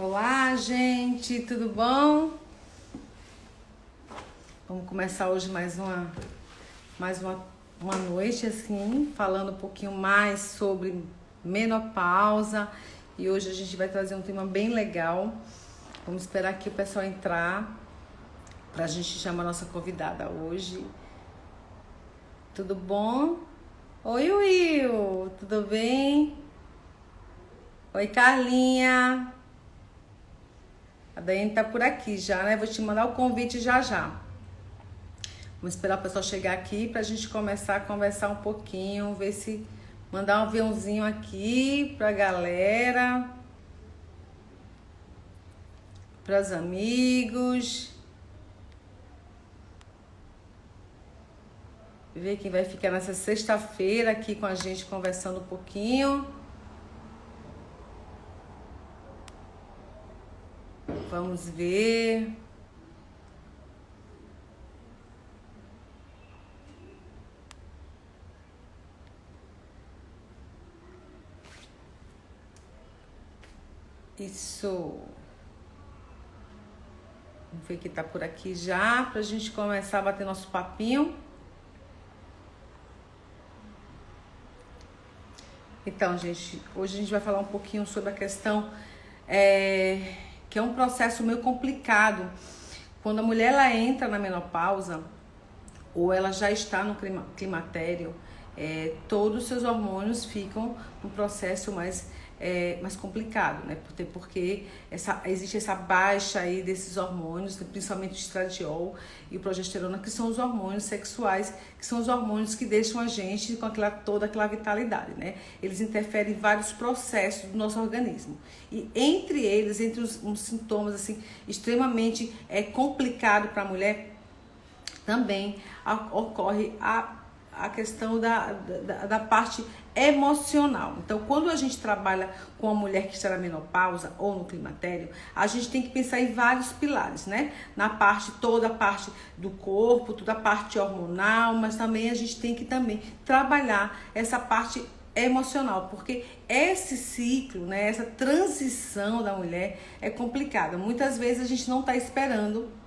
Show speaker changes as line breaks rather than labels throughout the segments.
Olá, gente, tudo bom? Vamos começar hoje mais uma noite, assim, falando um pouquinho mais sobre menopausa. E hoje a gente vai trazer um tema bem legal. Vamos esperar aqui o pessoal entrar pra gente chamar a nossa convidada hoje. Tudo bom? Oi, Will, tudo bem? Oi, Carlinha. A Daiane tá por aqui já, né? Vou te mandar o convite já já. Vamos esperar o pessoal chegar aqui pra gente começar a conversar um pouquinho, ver se mandar um aviãozinho aqui pra galera, pras amigos. Ver quem vai ficar nessa sexta-feira aqui com a gente conversando um pouquinho. Vamos ver. Isso. Vamos ver quem tá por aqui já, pra gente começar a bater nosso papinho. Então, gente, hoje a gente vai falar um pouquinho sobre a questão que é um processo meio complicado. Quando a mulher ela entra na menopausa ou ela já está no climatério, todos os seus hormônios ficam num processo mais complicado, né? Porque existe essa baixa aí desses hormônios, principalmente o estradiol e o progesterona, que são os hormônios sexuais, que são os hormônios que deixam a gente com toda aquela vitalidade, né? Eles interferem em vários processos do nosso organismo. E entre os sintomas assim extremamente complicado para a mulher, também ocorre a questão da parte emocional. Então, quando a gente trabalha com a mulher que está na menopausa ou no climatério, a gente tem que pensar em vários pilares, né? Toda a parte do corpo, toda a parte hormonal, mas também a gente tem que também trabalhar essa parte emocional, porque esse ciclo, né, essa transição da mulher é complicada. Muitas vezes a gente não está esperando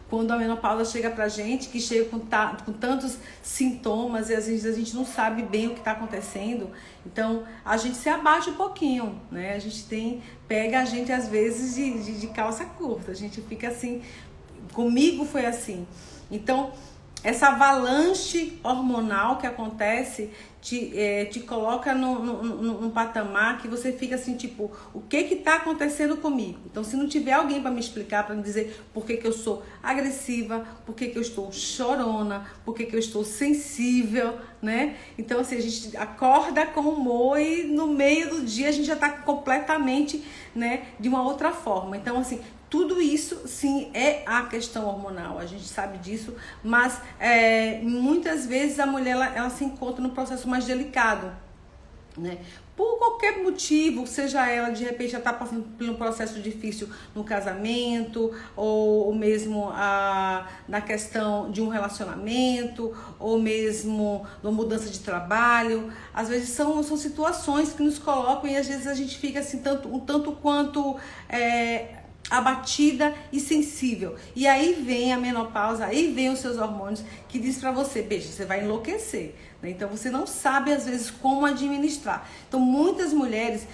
quando a menopausa chega pra gente, que chega com tantos sintomas e às vezes a gente não sabe bem o que está acontecendo, então a gente se abaixa um pouquinho, né? A gente pega a gente às vezes de calça curta, a gente fica assim, comigo foi assim. Então, essa avalanche hormonal que acontece te coloca num patamar que você fica assim, tipo, o que tá acontecendo comigo? Então, se não tiver alguém para me explicar, para me dizer por que eu sou agressiva, por que eu estou chorona, por que eu estou sensível, né? Então, assim, a gente acorda com humor e no meio do dia a gente já tá completamente, né, de uma outra forma. Então, assim, tudo isso, sim, é a questão hormonal, a gente sabe disso, mas muitas vezes a mulher ela se encontra num processo mais delicado, né? Por qualquer motivo, seja ela de repente já está passando por um processo difícil no casamento, ou mesmo na questão de um relacionamento, ou mesmo na mudança de trabalho. Às vezes são situações que nos colocam e às vezes a gente fica assim, um tanto quanto abatida e sensível. E aí vem a menopausa, aí vem os seus hormônios que diz pra você, beijo, você vai enlouquecer, né? Então você não sabe às vezes como administrar. Então muitas mulheres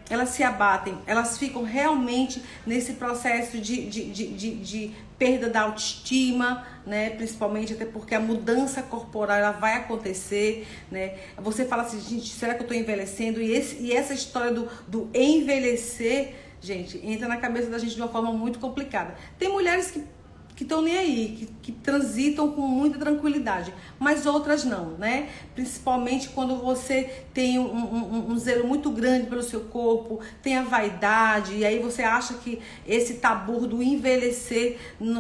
elas se abatem, elas ficam realmente nesse processo de perda da autoestima, né? Principalmente até porque a mudança corporal ela vai acontecer, né? Você fala assim, gente, será que eu tô envelhecendo? E essa história do envelhecer, gente, entra na cabeça da gente de uma forma muito complicada. Tem mulheres que estão nem aí, que transitam com muita tranquilidade, mas outras não, né? Principalmente quando você tem um zelo muito grande pelo seu corpo, tem a vaidade, e aí você acha que esse tabu do envelhecer,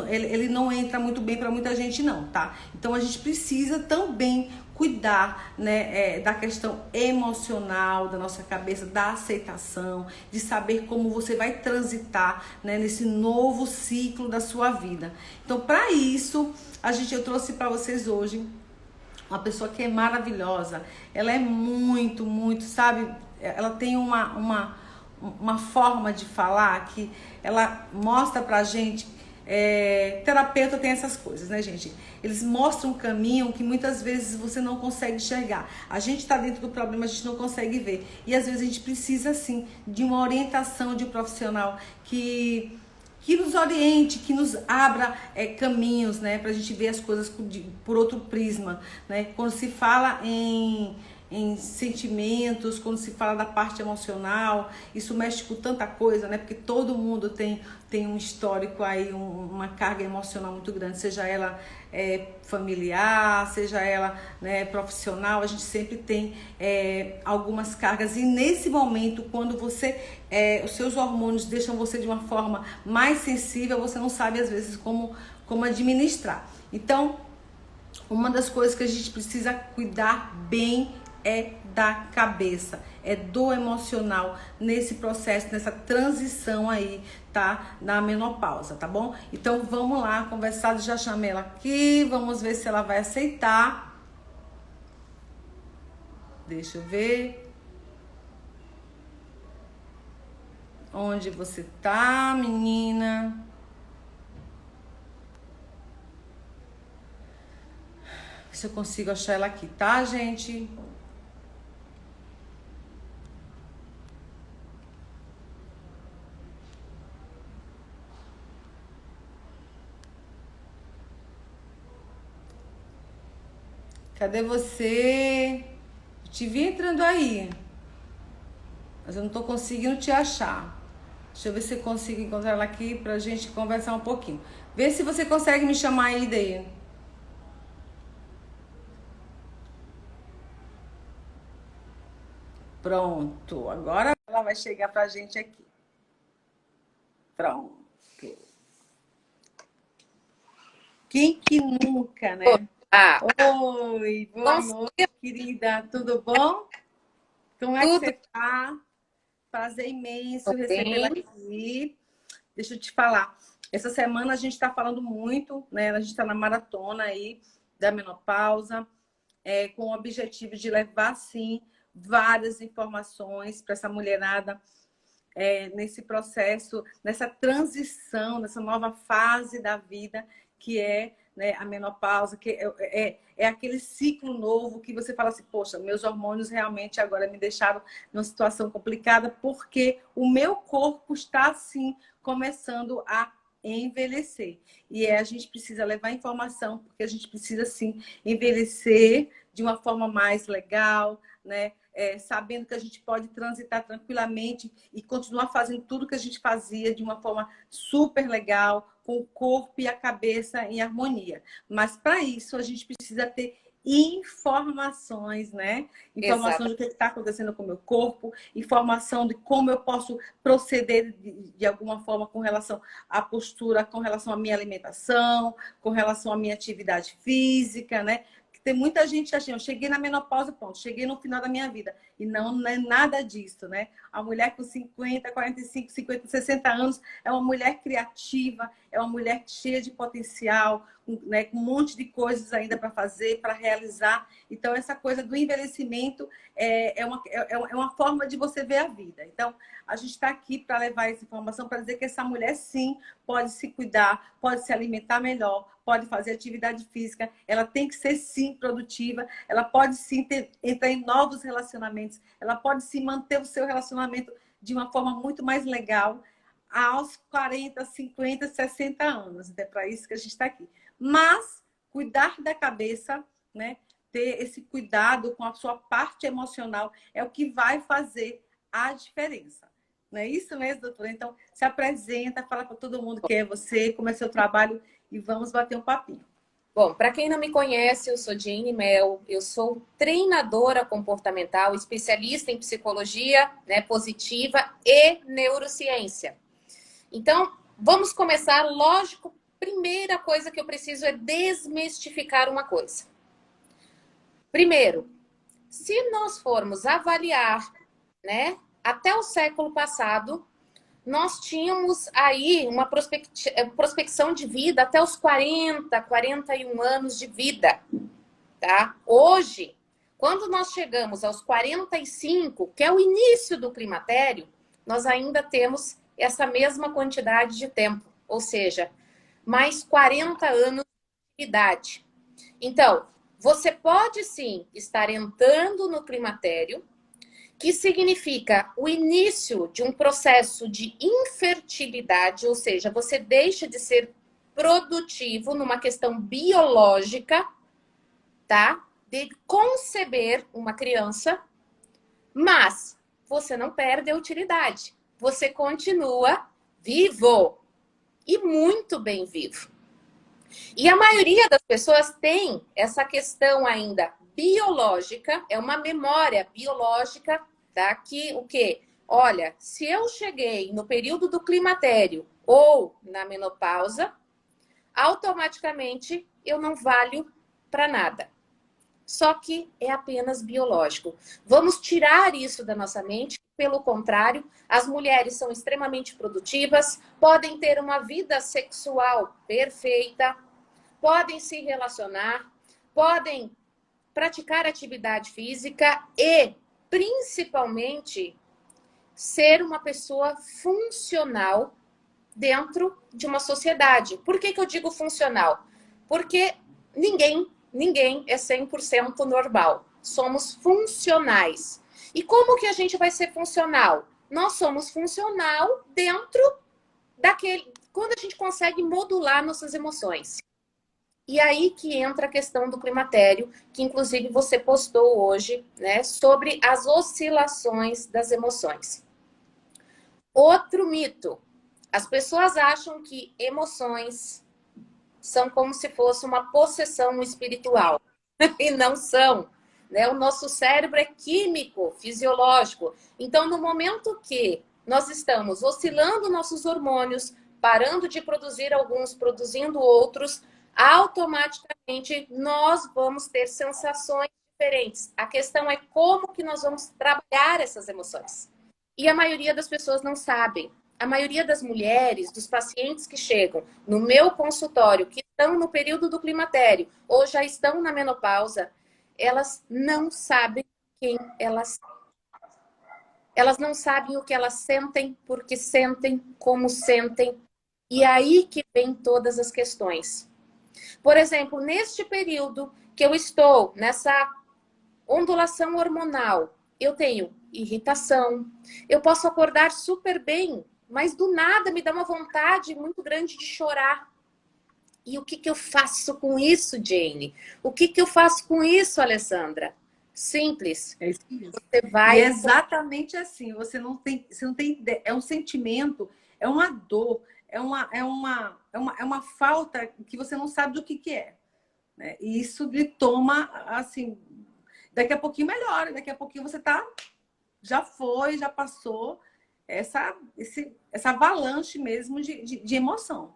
ele não entra muito bem para muita gente não, tá? Então a gente precisa também cuidar, né, da questão emocional da nossa cabeça, da aceitação, de saber como você vai transitar, né, nesse novo ciclo da sua vida. Então, para isso, eu trouxe para vocês hoje uma pessoa que é maravilhosa. Ela é muito, muito, sabe? Ela tem uma uma forma de falar que ela mostra pra gente. Terapeuta tem essas coisas, né, gente? Eles mostram um caminho que muitas vezes você não consegue enxergar. A gente está dentro do problema, a gente não consegue ver. E às vezes a gente precisa, sim, de uma orientação de um profissional que nos oriente, que nos abra caminhos, né, para a gente ver as coisas por outro prisma, né? Quando se fala em sentimentos, quando se fala da parte emocional, isso mexe com tanta coisa, né? Porque todo mundo tem um histórico aí, uma carga emocional muito grande, seja ela familiar, seja ela, né, profissional, a gente sempre tem algumas cargas. E nesse momento, quando os seus hormônios deixam você de uma forma mais sensível, você não sabe às vezes como administrar. Então, uma das coisas que a gente precisa cuidar bem é da cabeça, é do emocional nesse processo, nessa transição aí, tá? Na menopausa, tá bom? Então vamos lá conversar, já chamei ela aqui, vamos ver se ela vai aceitar. Deixa eu ver. Onde você tá, menina? Se eu consigo achar ela aqui, tá, gente? Cadê você? Eu te vi entrando aí, mas eu não tô conseguindo te achar. Deixa eu ver se eu consigo encontrar ela aqui pra gente conversar um pouquinho. Vê se você consegue me chamar aí daí. Pronto, agora ela vai chegar pra gente aqui. Pronto. Quem que nunca, né?
Ah,
Oi, boa noite,
consegui
querida. Tudo bom? Como é que
tudo
você tá? Prazer imenso recebê-la
bem.
aqui. Deixa eu te falar. Essa semana a gente está falando muito, né? A gente está na maratona aí da menopausa, com o objetivo de levar, sim, várias informações para essa mulherada nesse processo, nessa transição, nessa nova fase da vida que é, né, a menopausa, que é aquele ciclo novo que você fala assim, poxa, meus hormônios realmente agora me deixaram numa situação complicada porque o meu corpo está, assim, começando a envelhecer. E a gente precisa levar informação, porque a gente precisa, sim, envelhecer de uma forma mais legal, né? Sabendo que a gente pode transitar tranquilamente e continuar fazendo tudo que a gente fazia de uma forma super legal, com o corpo e a cabeça em harmonia. Mas para isso a gente precisa ter informações, né? Informações
Exato.
do que está acontecendo com o meu corpo, informação de como eu posso proceder de alguma forma com relação à postura, com relação à minha alimentação, com relação à minha atividade física, né? Tem muita gente assim, eu cheguei na menopausa, pronto, cheguei no final da minha vida. E não é nada disso, né? A mulher com 50, 45, 50, 60 anos é uma mulher criativa, é uma mulher cheia de potencial, né? Com um monte de coisas ainda para fazer, para realizar. Então, essa coisa do envelhecimento é uma forma de você ver a vida. Então, a gente está aqui para levar essa informação, para dizer que essa mulher, sim, pode se cuidar, pode se alimentar melhor, pode fazer atividade física, ela tem que ser, sim, produtiva, ela pode, sim, entrar em novos relacionamentos, ela pode, sim, manter o seu relacionamento de uma forma muito mais legal aos 40, 50, 60 anos. É para isso que a gente está aqui. Mas cuidar da cabeça, né? Ter esse cuidado com a sua parte emocional é o que vai fazer a diferença. Não é isso mesmo, doutora? Então, se apresenta, fala para todo mundo quem é você, como é seu trabalho e vamos bater um papinho.
Bom, para quem não me conhece, eu sou Jane Mel, eu sou treinadora comportamental, especialista em psicologia, né, positiva e neurociência. Então, vamos começar. Lógico, primeira coisa que eu preciso é desmistificar uma coisa. Primeiro, se nós formos avaliar, né, até o século passado, nós tínhamos aí uma prospecção de vida até os 40, 41 anos de vida, tá? Hoje, quando nós chegamos aos 45, que é o início do climatério, nós ainda temos essa mesma quantidade de tempo, ou seja, mais 40 anos de idade. Então, você pode sim estar entrando no climatério, que significa o início de um processo de infertilidade, ou seja, você deixa de ser produtivo numa questão biológica, tá? De conceber uma criança, mas você não perde a utilidade. Você continua vivo e muito bem vivo. E a maioria das pessoas tem essa questão ainda biológica, é uma memória biológica, tá? Que o quê? Olha, se eu cheguei no período do climatério ou na menopausa, automaticamente eu não valho para nada. Só que é apenas biológico. Vamos tirar isso da nossa mente. Pelo contrário, as mulheres são extremamente produtivas, podem ter uma vida sexual perfeita, podem se relacionar, podem praticar atividade física e, principalmente, ser uma pessoa funcional dentro de uma sociedade. Por que eu digo funcional? Porque ninguém é 100% normal. Somos funcionais. E como que a gente vai ser funcional? Nós somos funcional dentro daquele... Quando a gente consegue modular nossas emoções. E aí que entra a questão do climatério, que inclusive você postou hoje, né, sobre as oscilações das emoções. Outro mito. As pessoas acham que emoções são como se fosse uma possessão espiritual. E não são. Né? O nosso cérebro é químico, fisiológico. Então, no momento que nós estamos oscilando nossos hormônios, parando de produzir alguns, produzindo outros, automaticamente nós vamos ter sensações diferentes. A questão é como que nós vamos trabalhar essas emoções. E a maioria das pessoas não sabem. A maioria das mulheres, dos pacientes que chegam no meu consultório, que estão no período do climatério ou já estão na menopausa, elas não sabem quem elas são. Elas não sabem o que elas sentem, porque sentem, como sentem. E aí que vem todas as questões. Por exemplo, neste período que eu estou nessa ondulação hormonal, eu tenho irritação, eu posso acordar super bem, mas do nada me dá uma vontade muito grande de chorar. E o que eu faço com isso, Jane? O que eu faço com isso, Alessandra? Simples.
É isso mesmo.
Você vai...
E é exatamente assim, você não tem ideia, é um sentimento, é uma dor, é uma falta que você não sabe do que é. Né? E isso lhe toma, assim, daqui a pouquinho melhora, daqui a pouquinho você já foi, já passou essa avalanche mesmo de emoção.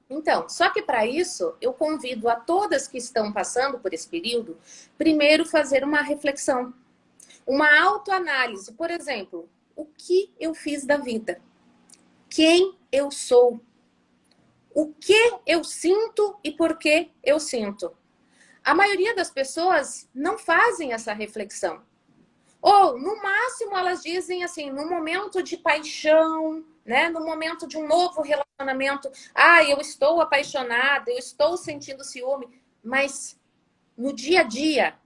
Então, só que para isso, eu convido a todas que estão passando por esse período, primeiro fazer uma reflexão, uma autoanálise. Por exemplo, o que eu fiz da vida? Quem eu sou? O que eu sinto e por que eu sinto? A maioria das pessoas não fazem essa reflexão. Ou, no máximo, elas dizem assim, no momento de paixão, né? No momento de um novo relacionamento, eu estou apaixonada, eu estou sentindo ciúme, mas no dia a dia,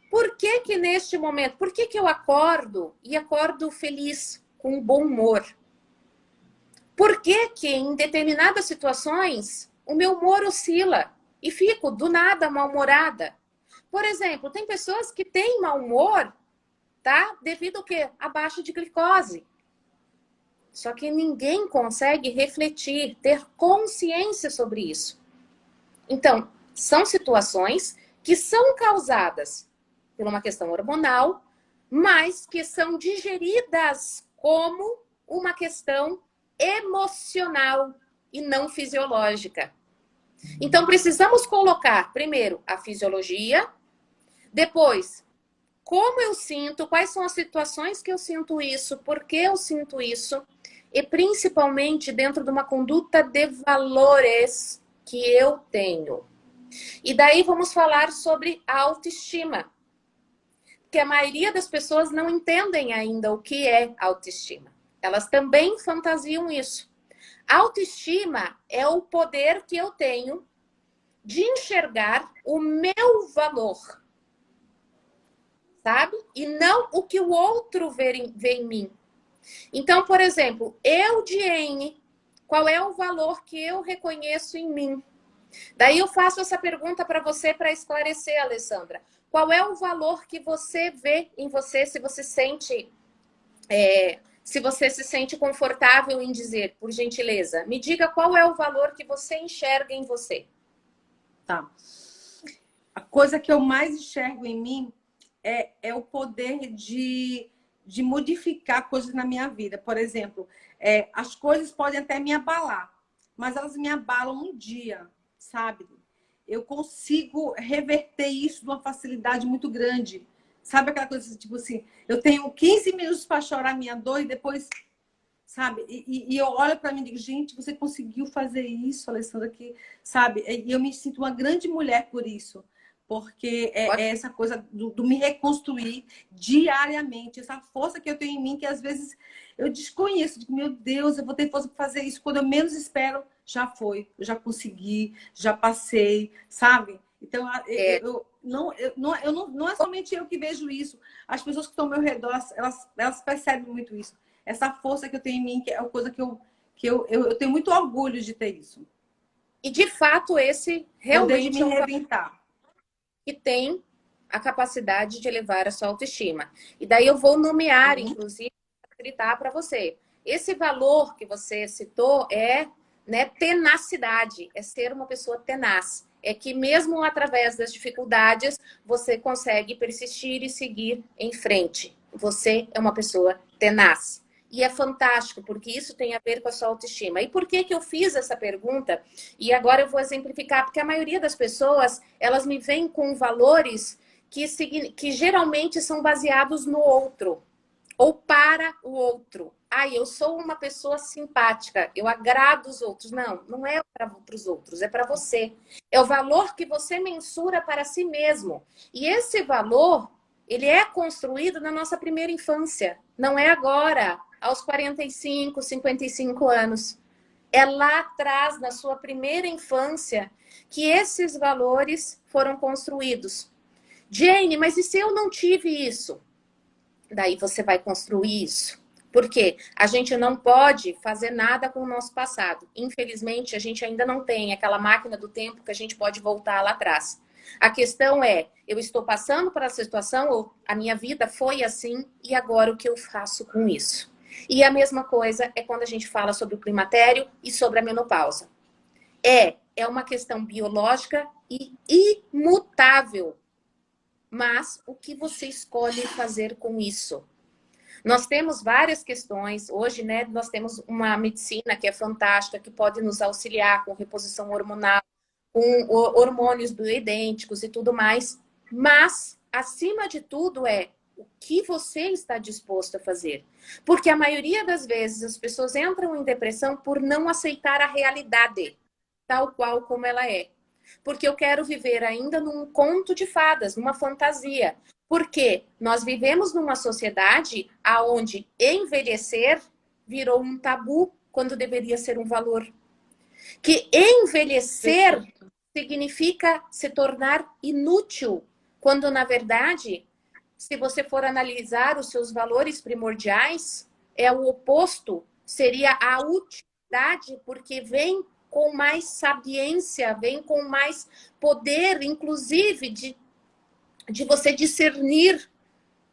por que neste momento, por que eu acordo e acordo feliz, com bom humor? Por que em determinadas situações o meu humor oscila e fico do nada mal-humorada? Por exemplo, tem pessoas que têm mau humor, tá? Devido ao quê? A baixa de glicose. Só que ninguém consegue refletir, ter consciência sobre isso. Então, são situações que são causadas por uma questão hormonal, mas que são digeridas como uma questão emocional e não fisiológica. Então, precisamos colocar, primeiro, a fisiologia, depois, como eu sinto, quais são as situações que eu sinto isso, por que eu sinto isso, e principalmente dentro de uma conduta de valores que eu tenho. E daí vamos falar sobre a autoestima, porque a maioria das pessoas não entendem ainda o que é autoestima. Elas também fantasiam isso. Autoestima é o poder que eu tenho de enxergar o meu valor, sabe? E não o que o outro vê em mim. Então, por exemplo, eu, Diene, qual é o valor que eu reconheço em mim? Daí eu faço essa pergunta para você para esclarecer, Alessandra. Qual é o valor que você vê em você, se você sente, se você se sente confortável em dizer, por gentileza, me diga qual é o valor que você enxerga em você.
Tá. A coisa que eu mais enxergo em mim é o poder de modificar coisas na minha vida. Por exemplo, as coisas podem até me abalar, mas elas me abalam um dia, sabe? Eu consigo reverter isso de uma facilidade muito grande. Sabe aquela coisa, tipo assim, eu tenho 15 minutos para chorar minha dor e depois, sabe? E eu olho para mim e digo, gente, você conseguiu fazer isso, Alessandra, que, sabe? E eu me sinto uma grande mulher por isso. Porque é essa coisa do me reconstruir diariamente, essa força que eu tenho em mim, que às vezes eu desconheço. Digo, meu Deus, eu vou ter força para fazer isso. Quando eu menos espero, já foi. Eu já consegui, já passei, sabe? Então, não é somente eu que vejo isso. As pessoas que estão ao meu redor, elas percebem muito isso. Essa força que eu tenho em mim, que é uma coisa que eu tenho muito orgulho de ter isso.
E, de fato, esse
Poder de
realmente
me
é um valor
reinventar.
que tem a capacidade de elevar a sua autoestima. E daí eu vou nomear,
Uhum.
inclusive, gritar para você. Esse valor que você citou é, né, tenacidade, é ser uma pessoa tenaz. É que mesmo através das dificuldades, você consegue persistir e seguir em frente. Você é uma pessoa tenaz. E é fantástico, porque isso tem a ver com a sua autoestima. E por que que eu fiz essa pergunta? E agora eu vou exemplificar, porque a maioria das pessoas, elas me vêm com valores que geralmente são baseados no outro ou para o outro. Ah, eu sou uma pessoa simpática, eu agrado os outros. Não, não é para os outros, é para você. É o valor que você mensura para si mesmo. E esse valor, ele é construído na nossa primeira infância. Não é agora, aos 45, 55 anos. É lá atrás, na sua primeira infância, que esses valores foram construídos. Jane, mas e se eu não tive isso? Daí você vai construir isso. Porque a gente não pode fazer nada com o nosso passado. Infelizmente, a gente ainda não tem aquela máquina do tempo que a gente pode voltar lá atrás. A questão é, eu estou passando por essa situação, ou a minha vida foi assim, e agora o que eu faço com isso? E a mesma coisa é quando a gente fala sobre o climatério e sobre a menopausa. É uma questão biológica e imutável. Mas o que você escolhe fazer com isso? Nós temos várias questões. Hoje, né, nós temos uma medicina que é fantástica, que pode nos auxiliar com reposição hormonal, com hormônios bioidênticos e tudo mais. Mas, acima de tudo, é o que você está disposto a fazer. Porque a maioria das vezes as pessoas entram em depressão por não aceitar a realidade, tal qual como ela é. Porque eu quero viver ainda num conto de fadas, numa fantasia. Porque nós vivemos numa sociedade onde envelhecer virou um tabu quando deveria ser um valor. Que envelhecer
Perfeito.
significa se tornar inútil, quando na verdade, se você for analisar os seus valores primordiais, é o oposto, seria a utilidade, porque vem com mais sapiência, vem com mais poder, inclusive, de você discernir,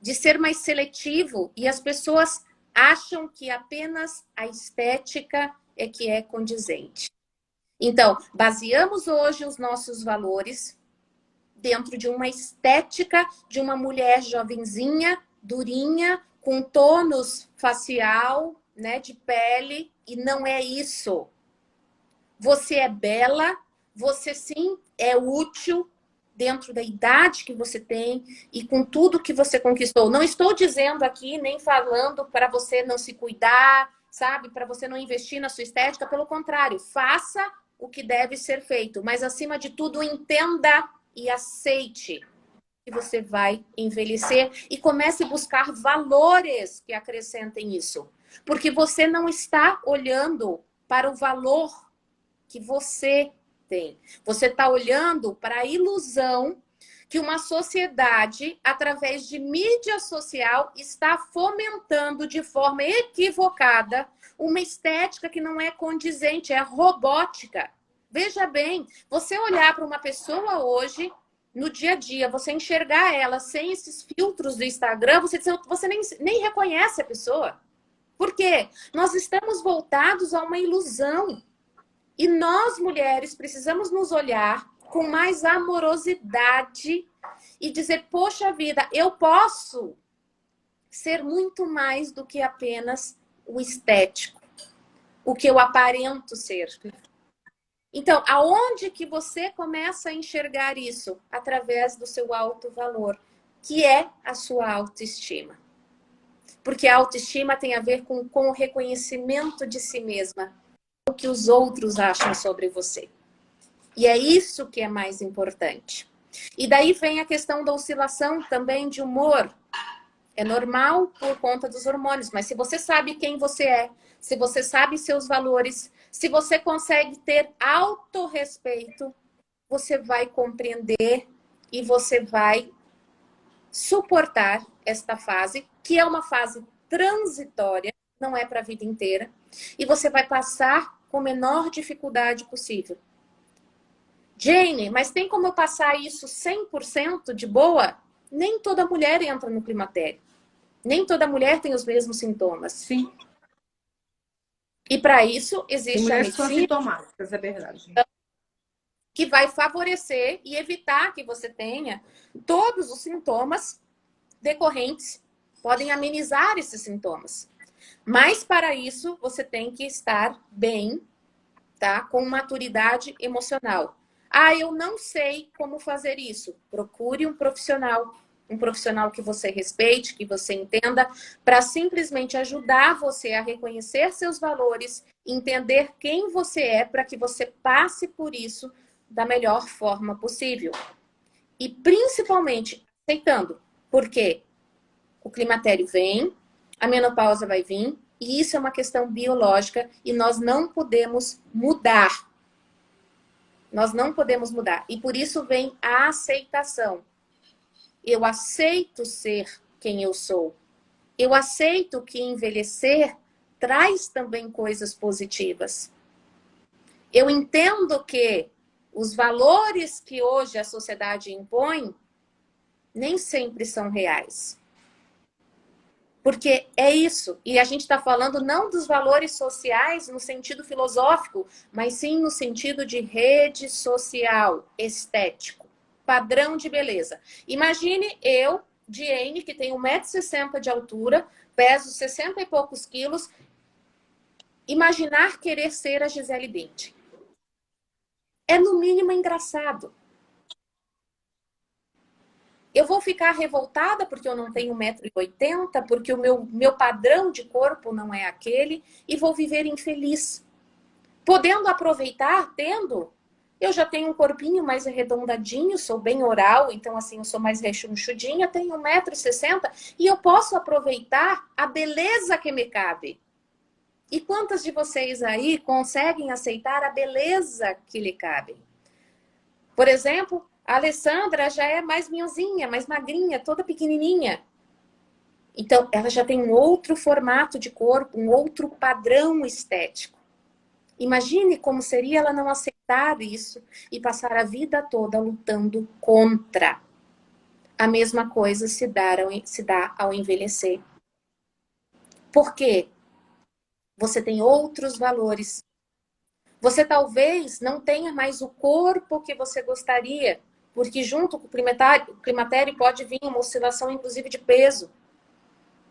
de ser mais seletivo. E as pessoas acham que apenas a estética é que é condizente. Então, baseamos hoje os nossos valores dentro de uma estética de uma mulher jovenzinha, durinha, com tônus facial, né, de pele, e não é isso. Você é bela, você sim é útil dentro da idade que você tem e com tudo que você conquistou. Não estou dizendo aqui, nem falando para você não se cuidar, sabe? Para você não investir na sua estética. Pelo contrário, faça o que deve ser feito. Mas, acima de tudo, entenda e aceite que você vai envelhecer e comece a buscar valores que acrescentem isso. Porque você não está olhando para o valor que você tem. Você está olhando para a ilusão que uma sociedade, através de mídia social, está fomentando de forma equivocada uma estética que não é condizente, é robótica. Veja bem, você olhar para uma pessoa hoje, no dia a dia, você enxergar ela sem esses filtros do Instagram, você nem reconhece a pessoa. Por quê? Nós estamos voltados a uma ilusão. E nós, mulheres, precisamos nos olhar com mais amorosidade e dizer, poxa vida, eu posso ser muito mais do que apenas o estético, o que eu aparento ser. Então, aonde que você começa a enxergar isso? Através do seu alto valor, que é a sua autoestima. Porque a autoestima tem a ver com o reconhecimento de si mesma, o que os outros acham sobre você. E é isso que é mais importante. E daí vem a questão da oscilação também de humor. É normal por conta dos hormônios, mas se você sabe quem você é, se você sabe seus valores, se você consegue ter autorrespeito, você vai compreender e você vai suportar esta fase, que é uma fase transitória, não é para a vida inteira, e você vai passar com a menor dificuldade possível. Jane, mas tem como eu passar isso 100% de boa? Nem toda mulher entra no climatério. Nem toda mulher tem os mesmos sintomas.
Sim.
E para isso
Tem
existe a
mulheres que são
medicina
assintomáticas, é verdade.
que vai favorecer e evitar que você tenha todos os sintomas decorrentes. Podem amenizar esses sintomas. Mas para isso você tem que estar bem, tá? Com maturidade emocional. Ah, eu não sei como fazer isso. Procure um profissional que você respeite, que você entenda, para simplesmente ajudar você a reconhecer seus valores, entender quem você é, para que você passe por isso da melhor forma possível. E principalmente aceitando, porque o climatério vem, a menopausa vai vir, e isso é uma questão biológica e nós não podemos mudar. Nós não podemos mudar. E por isso vem a aceitação. Eu aceito ser quem eu sou. Eu aceito que envelhecer traz também coisas positivas. Eu entendo que os valores que hoje a sociedade impõe nem sempre são reais. Porque é isso. E a gente está falando não dos valores sociais no sentido filosófico, mas sim no sentido de rede social, estético, padrão de beleza. Imagine eu, Diane, que tenho 1,60 m de altura, peso 60 e poucos quilos, imaginar querer ser a Gisele Bündchen. É no mínimo engraçado. Eu vou ficar revoltada porque eu não tenho 1,80 m, porque o meu padrão de corpo não é aquele, e vou viver infeliz. Podendo aproveitar, tendo, eu já tenho um corpinho mais arredondadinho, sou bem oral, então assim, eu sou mais rechonchudinha, tenho 1,60 m e eu posso aproveitar a beleza que me cabe. E quantas de vocês aí conseguem aceitar a beleza que lhe cabe? Por exemplo, a Alessandra já é mais minhozinha, mais magrinha, toda pequenininha. Então, ela já tem um outro formato de corpo, um outro padrão estético. Imagine como seria ela não aceitar isso e passar a vida toda lutando contra. A mesma coisa se dá ao envelhecer. Por quê? Você tem outros valores. Você talvez não tenha mais o corpo que você gostaria, porque junto com o climatério pode vir uma oscilação, inclusive, de peso.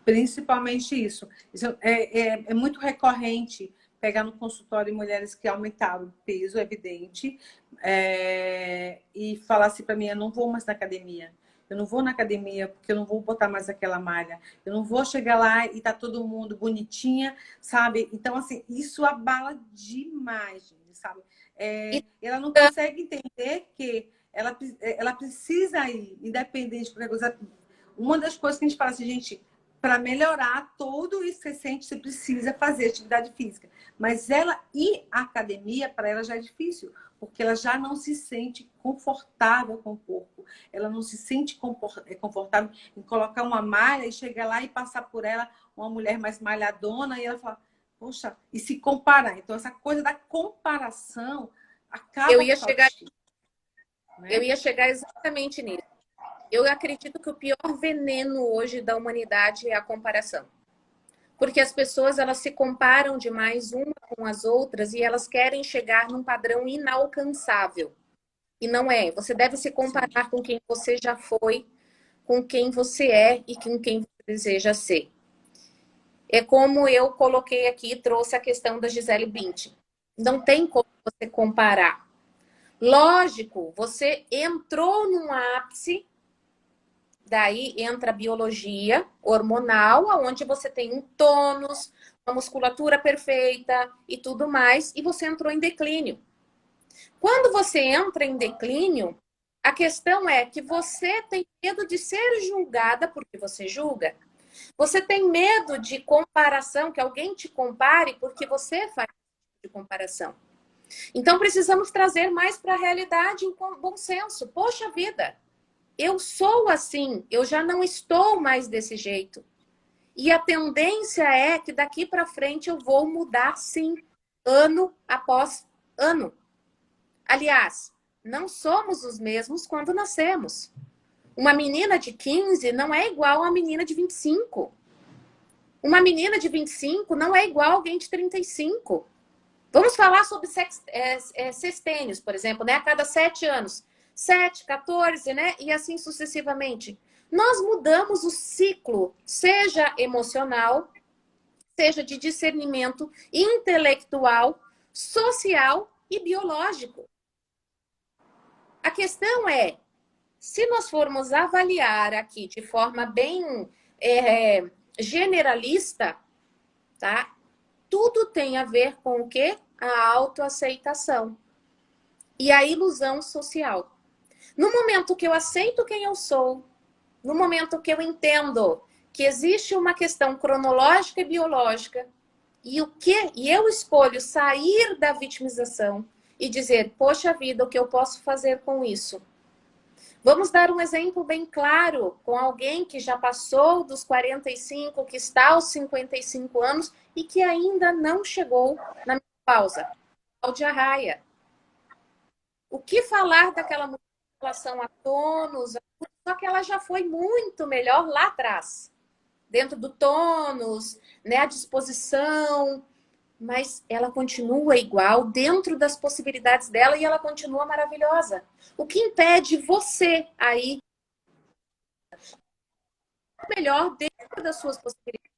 Principalmente isso. Isso é muito recorrente pegar no consultório mulheres que aumentaram o peso, é evidente, e falar assim para mim, eu não vou mais na academia. Eu não vou na academia porque eu não vou botar mais aquela malha. Eu não vou chegar lá e tá todo mundo bonitinha, sabe? Então, assim, isso abala demais, gente, sabe? Ela não consegue entender que ela precisa ir, independente de qualquer coisa. Uma das coisas que a gente fala assim, gente, para melhorar tudo isso que você sente, você precisa fazer atividade física. Mas ela ir à academia, para ela já é difícil, porque ela já não se sente confortável com o corpo. Ela não se sente confortável em colocar uma malha e chegar lá e passar por ela uma mulher mais malhadona e ela fala, poxa, e se comparar. Então, essa coisa da comparação
Eu
acaba
ia
com a
chegar,
autoestima,
eu
né?
ia chegar exatamente nisso. Eu acredito que o pior veneno hoje da humanidade é a comparação. Porque as pessoas, elas se comparam demais uma com as outras e elas querem chegar num padrão inalcançável. E não é. Você deve se
Sim.
comparar com quem você já foi, com quem você é e com quem você deseja ser. É como eu coloquei aqui, trouxe a questão da Gisele Bündchen. Não tem como você comparar. Lógico, você entrou num ápice, daí entra a biologia hormonal, onde você tem um tônus, uma musculatura perfeita e tudo mais, e você entrou em declínio. Quando você entra em declínio, a questão é que você tem medo de ser julgada porque você julga. Você tem medo de comparação, que alguém te compare porque você faz de comparação. Então precisamos trazer mais para a realidade com bom senso. Poxa vida, eu sou assim, eu já não estou mais desse jeito. E a tendência é que daqui para frente eu vou mudar sim, ano após ano. Aliás, não somos os mesmos quando nascemos. Uma menina de 15 não é igual a uma menina de 25. Uma menina de 25 não é igual a alguém de 35. Vamos falar sobre sextênios, por exemplo, né? A cada 7 anos. 7, 14, né? E assim sucessivamente. Nós mudamos o ciclo, seja emocional, seja de discernimento intelectual, social e biológico. A questão é, se nós formos avaliar aqui de forma bem generalista, tá? Tudo tem a ver com o quê? A autoaceitação e a ilusão social. No momento que eu aceito quem eu sou, no momento que eu entendo que existe uma questão cronológica e biológica, e eu escolho sair da vitimização e dizer, poxa vida, o que eu posso fazer com isso? Vamos dar um exemplo bem claro com alguém que já passou dos 45, que está aos 55 anos e que ainda não chegou na menopausa. Cláudia Raia. O que falar daquela mulher em relação a tônus? Só que ela já foi muito melhor lá atrás. Dentro do tônus, né, a disposição, mas ela continua igual dentro das possibilidades dela e ela continua maravilhosa. O que impede você aí melhor dentro das suas possibilidades,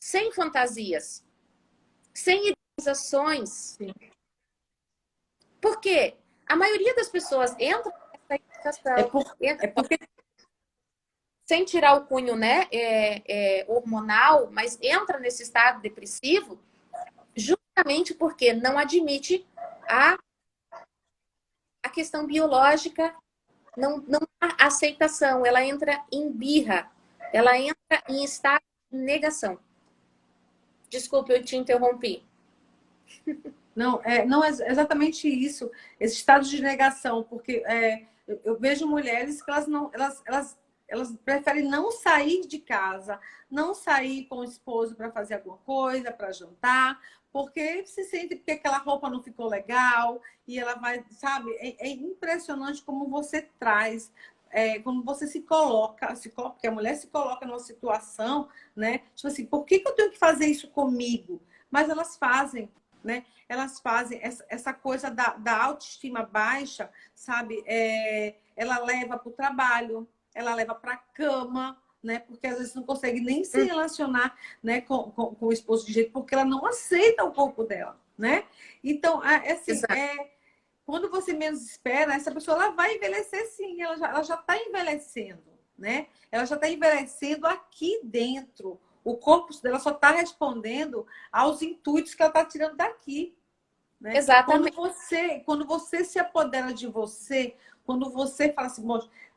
sem fantasias, sem idealizações?
Sim.
Porque a maioria das pessoas entra nessa indicação,
É porque
sem tirar o cunho, né, hormonal, mas entra nesse estado depressivo justamente porque não admite a, a questão biológica, não há aceitação, ela entra em birra, ela entra em estado de negação. Desculpe, eu te interrompi.
não é exatamente isso, esse estado de negação, porque eu vejo mulheres que elas preferem não sair de casa, não sair com o esposo para fazer alguma coisa, para jantar, porque se sente que aquela roupa não ficou legal e ela vai, sabe? É impressionante como você traz. Quando você porque a mulher se coloca numa situação, né? Tipo assim, por que eu tenho que fazer isso comigo? Mas elas fazem, né? Elas fazem essa coisa da autoestima baixa, sabe? Ela leva para o trabalho, ela leva para a cama, né? Porque às vezes não consegue nem se relacionar, né, com o esposo de jeito, porque ela não aceita o corpo dela, né? Então, assim,
Exato.
quando você menos espera, essa pessoa ela vai envelhecer sim, ela já está envelhecendo, né? Ela já está envelhecendo aqui dentro. O corpo dela só está respondendo aos intuitos que ela está tirando daqui, né?
Exatamente.
Quando você se apodera de você, quando você fala assim,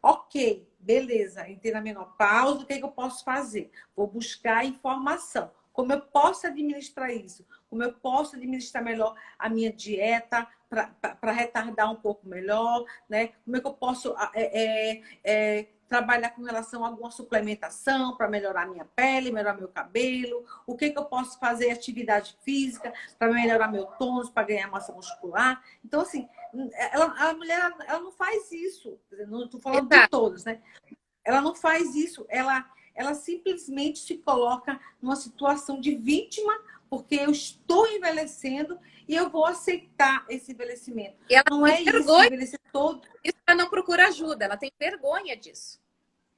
ok, beleza, entrei na menopausa, o que é que eu posso fazer? Vou buscar informação. Como eu posso administrar isso? Como eu posso administrar melhor a minha dieta para retardar um pouco melhor, né? Como é que eu posso trabalhar com relação a alguma suplementação para melhorar minha pele, melhorar meu cabelo? O que eu posso fazer atividade física para melhorar meu tônus, para ganhar massa muscular? Então, assim, a mulher ela não faz isso. Não estou falando de
Exato.
todos, né? Ela não faz isso. Ela simplesmente se coloca numa situação de vítima, porque eu estou envelhecendo e eu vou aceitar esse envelhecimento.
E ela
Não
tem
é isso,
vergonha
envelhecer todo.
disso, ela não procura ajuda, ela tem vergonha disso.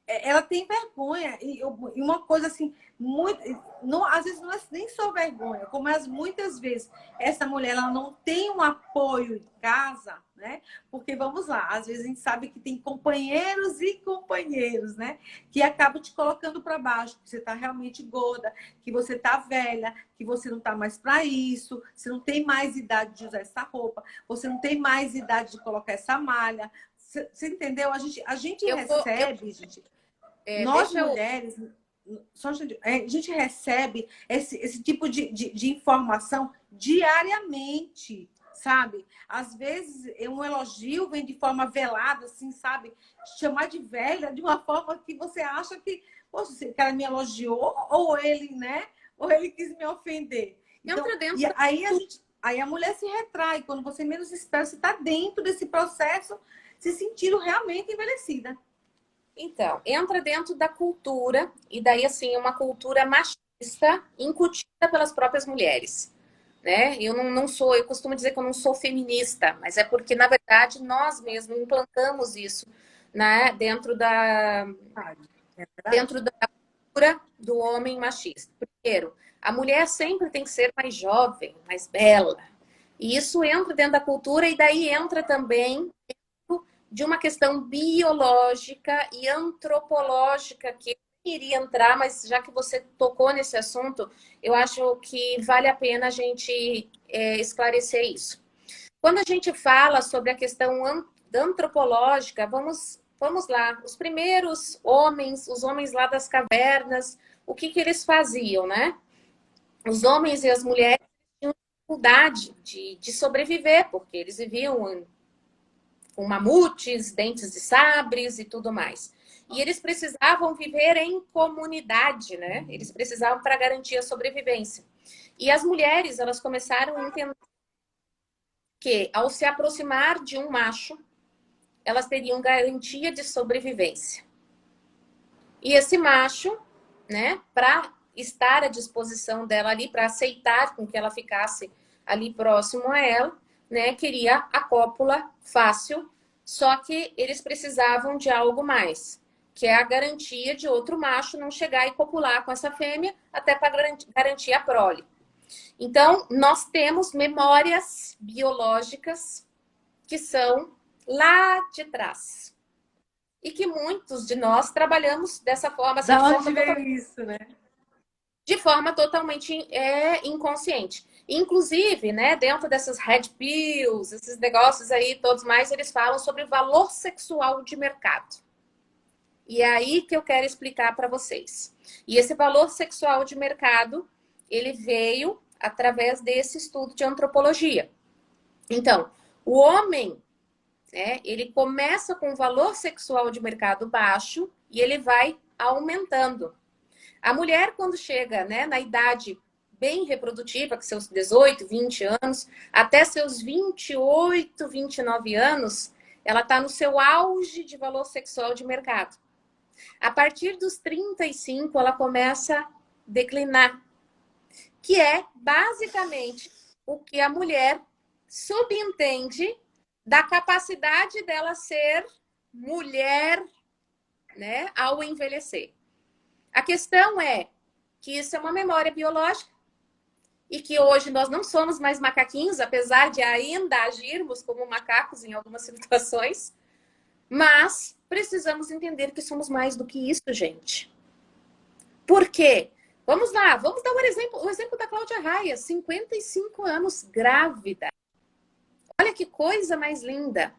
Ela tem vergonha. E uma coisa assim, muito, não, às vezes não é nem só vergonha, como muitas vezes essa mulher ela não tem um apoio em casa, né? Porque vamos lá, às vezes a gente sabe que tem companheiros e companheiros, né? Que acabam te colocando para baixo, que você está realmente gorda, que você está velha, que você não está mais para isso, você não tem mais idade de usar essa roupa, você não tem mais idade de colocar essa malha. Você entendeu? A gente recebe, gente. Nós
Deixa eu.
mulheres, a gente recebe esse tipo de informação diariamente, sabe? Às vezes, um elogio vem de forma velada, assim, sabe? Chamar de velha de uma forma que você acha que, poxa, esse cara me elogiou, ou ele, né? Ou ele quis me ofender. Então,
Entra dentro
e
da.
aí a mulher se retrai. Quando você menos espera, você está dentro desse processo, se sentindo realmente envelhecida.
Então, entra dentro da cultura, e daí, assim, uma cultura machista incutida pelas próprias mulheres, né? Eu não sou, eu costumo dizer que eu não sou feminista, mas é porque, na verdade, nós mesmos implantamos isso, né,
É verdade?
dentro da cultura do homem machista. Primeiro, a mulher sempre tem que ser mais jovem, mais bela. E isso entra dentro da cultura, e daí entra também de uma questão biológica e antropológica que eu iria entrar, mas já que você tocou nesse assunto, eu acho que vale a pena a gente esclarecer isso. Quando a gente fala sobre a questão antropológica, vamos lá, os primeiros homens, os homens lá das cavernas, o que eles faziam, né? Os homens e as mulheres tinham dificuldade de sobreviver, porque eles viviam com mamutes, dentes de sabres e tudo mais. E eles precisavam viver em comunidade, né? Eles precisavam para garantir a sobrevivência. E as mulheres, elas começaram a entender que, ao se aproximar de um macho, elas teriam garantia de sobrevivência. E esse macho, né, para estar à disposição dela ali, para aceitar com que ela ficasse ali próximo a ela, né, queria a cópula fácil, só que eles precisavam de algo mais, que é a garantia de outro macho não chegar e copular com essa fêmea, até para garantir a prole. Então, nós temos memórias biológicas que são lá de trás. E que muitos de nós trabalhamos dessa forma, assim,
Da onde veio isso, né?
de forma totalmente inconsciente. Inclusive, né, dentro dessas red pills, esses negócios aí, todos mais, eles falam sobre valor sexual de mercado. E é aí que eu quero explicar para vocês. E esse valor sexual de mercado, ele veio através desse estudo de antropologia. Então, o homem, né, ele começa com valor sexual de mercado baixo e ele vai aumentando. A mulher, quando chega, né, na idade bem reprodutiva, com seus 18, 20 anos, até seus 28, 29 anos, ela está no seu auge de valor sexual de mercado. A partir dos 35, ela começa a declinar, que é basicamente o que a mulher subentende da capacidade dela ser mulher, né, ao envelhecer. A questão é que isso é uma memória biológica e que hoje nós não somos mais macaquinhos, apesar de ainda agirmos como macacos em algumas situações, mas precisamos entender que somos mais do que isso, gente. Por quê? Vamos lá, vamos dar o exemplo da Cláudia Raia, 55 anos, grávida. Olha que coisa mais linda.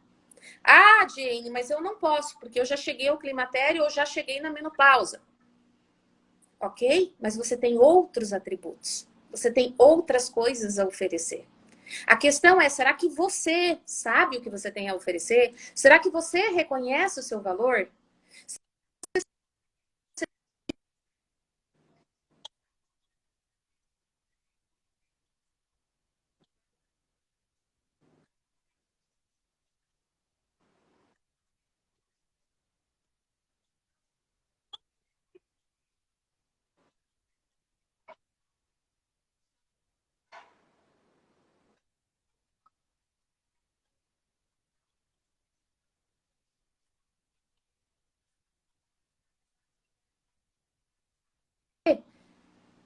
Ah, Jane, mas eu não posso, porque eu já cheguei ao climatério ou já cheguei na menopausa. Ok? Mas você tem outros atributos. Você tem outras coisas a oferecer. A questão é, será que você sabe o que você tem a oferecer? Será que você reconhece o seu valor?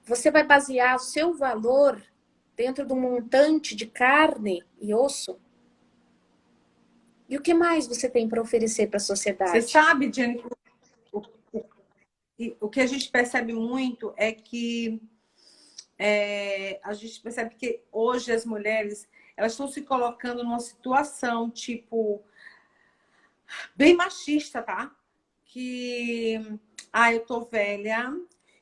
Você vai basear o seu valor dentro do montante de carne e osso? E o que mais você tem para oferecer para a
Você
sociedade?
sabe, Jenny, o, o que a gente percebe muito é que a gente percebe que hoje as mulheres elas estão se colocando numa situação tipo bem machista, tá? Que eu tô velha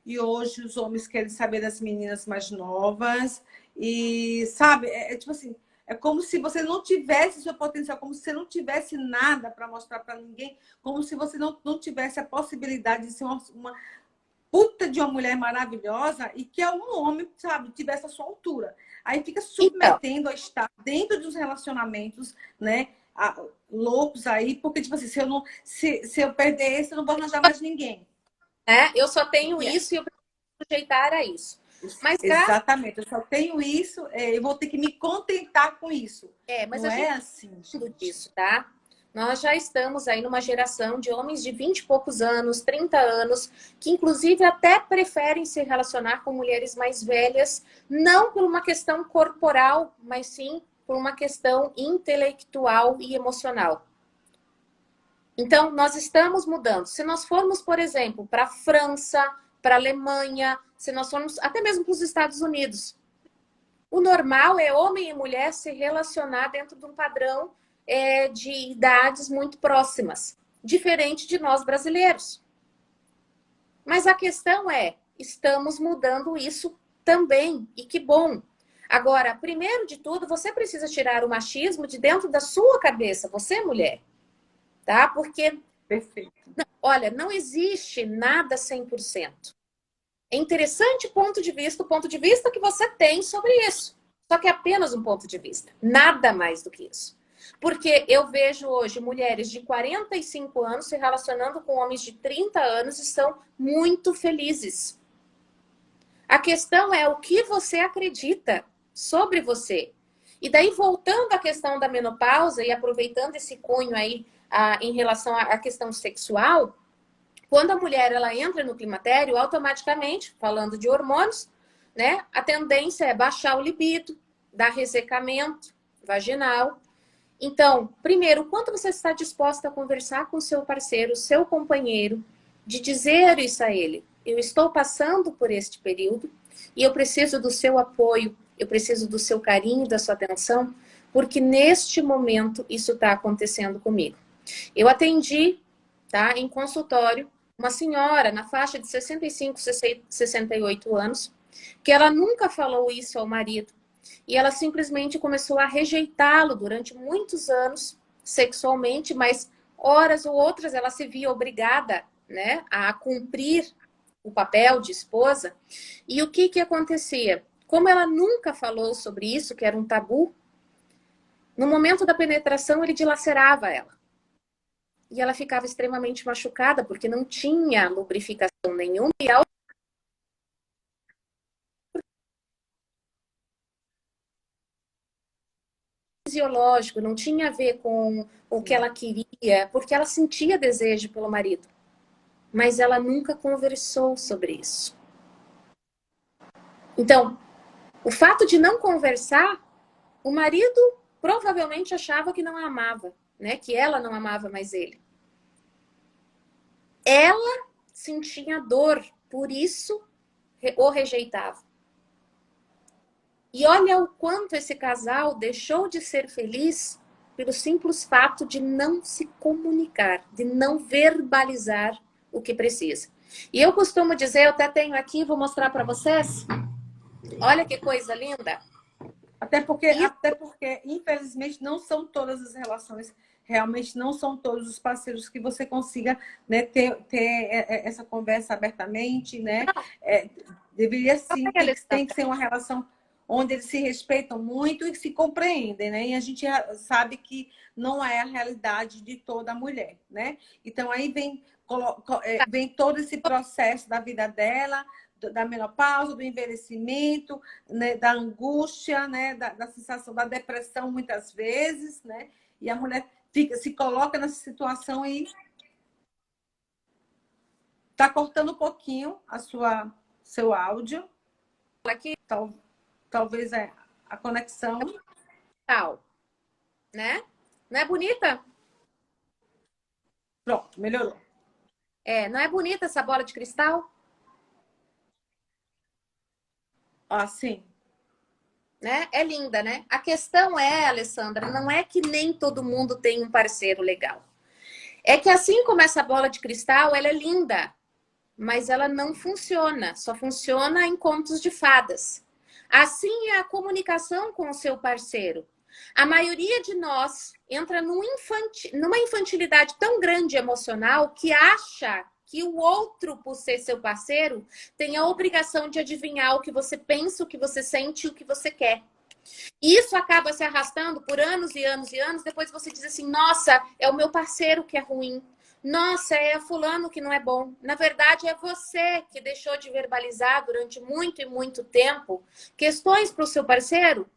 e hoje os homens querem saber das meninas mais novas e sabe, tipo assim, é como se você não tivesse seu potencial, como se você não tivesse nada para mostrar para ninguém, como se você não tivesse a possibilidade de ser uma puta de uma mulher maravilhosa e que é um homem, sabe, tivesse a sua altura. Aí fica
Então,
submetendo a estar dentro dos relacionamentos, né, loucos aí, porque, tipo assim, se eu perder esse, eu não vou arranjar mais ninguém.
né, eu só tenho
E
isso e eu preciso sujeitar a isso. Mas graças
exatamente, eu só tenho isso, eu vou ter que me contentar com isso.
mas
Não
a
é
gente
assim,
tá falando
gente.
disso, tá? Nós já estamos aí numa geração de homens de 20 e poucos anos, 30 anos, que inclusive até preferem se relacionar com mulheres mais velhas, não por uma questão corporal, mas sim por uma questão intelectual e emocional. Então, nós estamos mudando. Se nós formos, por exemplo, para a França, para a Alemanha, se nós formos até mesmo para os Estados Unidos, o normal é homem e mulher se relacionar dentro de um padrão de idades muito próximas, diferente de nós brasileiros. Mas a questão é, estamos mudando isso também, e que bom. Agora, primeiro de tudo, você precisa tirar o machismo de dentro da sua cabeça, você mulher, tá? Porque
Perfeito.
olha, não existe nada 100%. É interessante o ponto de vista que você tem sobre isso. Só que é apenas um ponto de vista, nada mais do que isso. Porque eu vejo hoje mulheres de 45 anos se relacionando com homens de 30 anos e são muito felizes. A questão é o que você acredita sobre você. E daí, voltando à questão da menopausa e aproveitando esse cunho aí em relação à questão sexual, quando a mulher ela entra no climatério, automaticamente, falando de hormônios, né, a tendência é baixar o libido, dar ressecamento vaginal. Então, primeiro, quanto você está disposta a conversar com seu parceiro, seu companheiro, de dizer isso a ele? Eu estou passando por este período e eu preciso do seu apoio, eu preciso do seu carinho, da sua atenção, porque neste momento isso está acontecendo comigo. Eu atendi, tá, em consultório, uma senhora na faixa de 65, 68 anos, que ela nunca falou isso ao marido. E ela simplesmente começou a rejeitá-lo durante muitos anos, sexualmente, mas horas ou outras ela se via obrigada, né, a cumprir o papel de esposa. E o que que acontecia? Como ela nunca falou sobre isso, que era um tabu, no momento da penetração ele dilacerava ela. E ela ficava extremamente machucada porque não tinha lubrificação nenhuma e fisiológico, não tinha a ver com o que ela queria, porque ela sentia desejo pelo marido, mas ela nunca conversou sobre isso. Então, o fato de não conversar, o marido provavelmente achava que não a amava, né? Que ela não amava mais ele. Ela sentia dor, por isso o rejeitava. E olha o quanto esse casal deixou de ser feliz pelo simples fato de não se comunicar, de não verbalizar o que precisa. E eu costumo dizer, eu até tenho aqui, vou mostrar para vocês. Olha que coisa linda.
Até porque, infelizmente, não são todas as relações, realmente não são todos os parceiros que você consiga, né, ter essa conversa abertamente, né? Deveria sim, tem que ser uma relação onde eles se respeitam muito e se compreendem, né? E a gente sabe que não é a realidade de toda mulher, né? Então aí vem todo esse processo da vida dela, da menopausa, do envelhecimento, né, da angústia, né, da sensação da depressão muitas vezes, né? E a mulher se coloca nessa situação e está cortando um pouquinho seu áudio.
Aqui.
Talvez a conexão.
Tal, né? Não é bonita?
Pronto, melhorou.
Não é bonita essa bola de cristal?
Ah, sim.
Né? É linda, né? A questão é, Alessandra, não é que nem todo mundo tem um parceiro legal. É que assim como essa bola de cristal, ela é linda, mas ela não funciona. Só funciona em contos de fadas. Assim é a comunicação com o seu parceiro. A maioria de nós entra numa infantilidade tão grande emocional que acha que o outro, por ser seu parceiro, tem a obrigação de adivinhar o que você pensa, o que você sente e o que você quer. E isso acaba se arrastando por anos e anos e anos. Depois você diz assim, nossa, é o meu parceiro que é ruim. Nossa, é fulano que não é bom. Na verdade, é você que deixou de verbalizar durante muito e muito tempo questões para o seu parceiro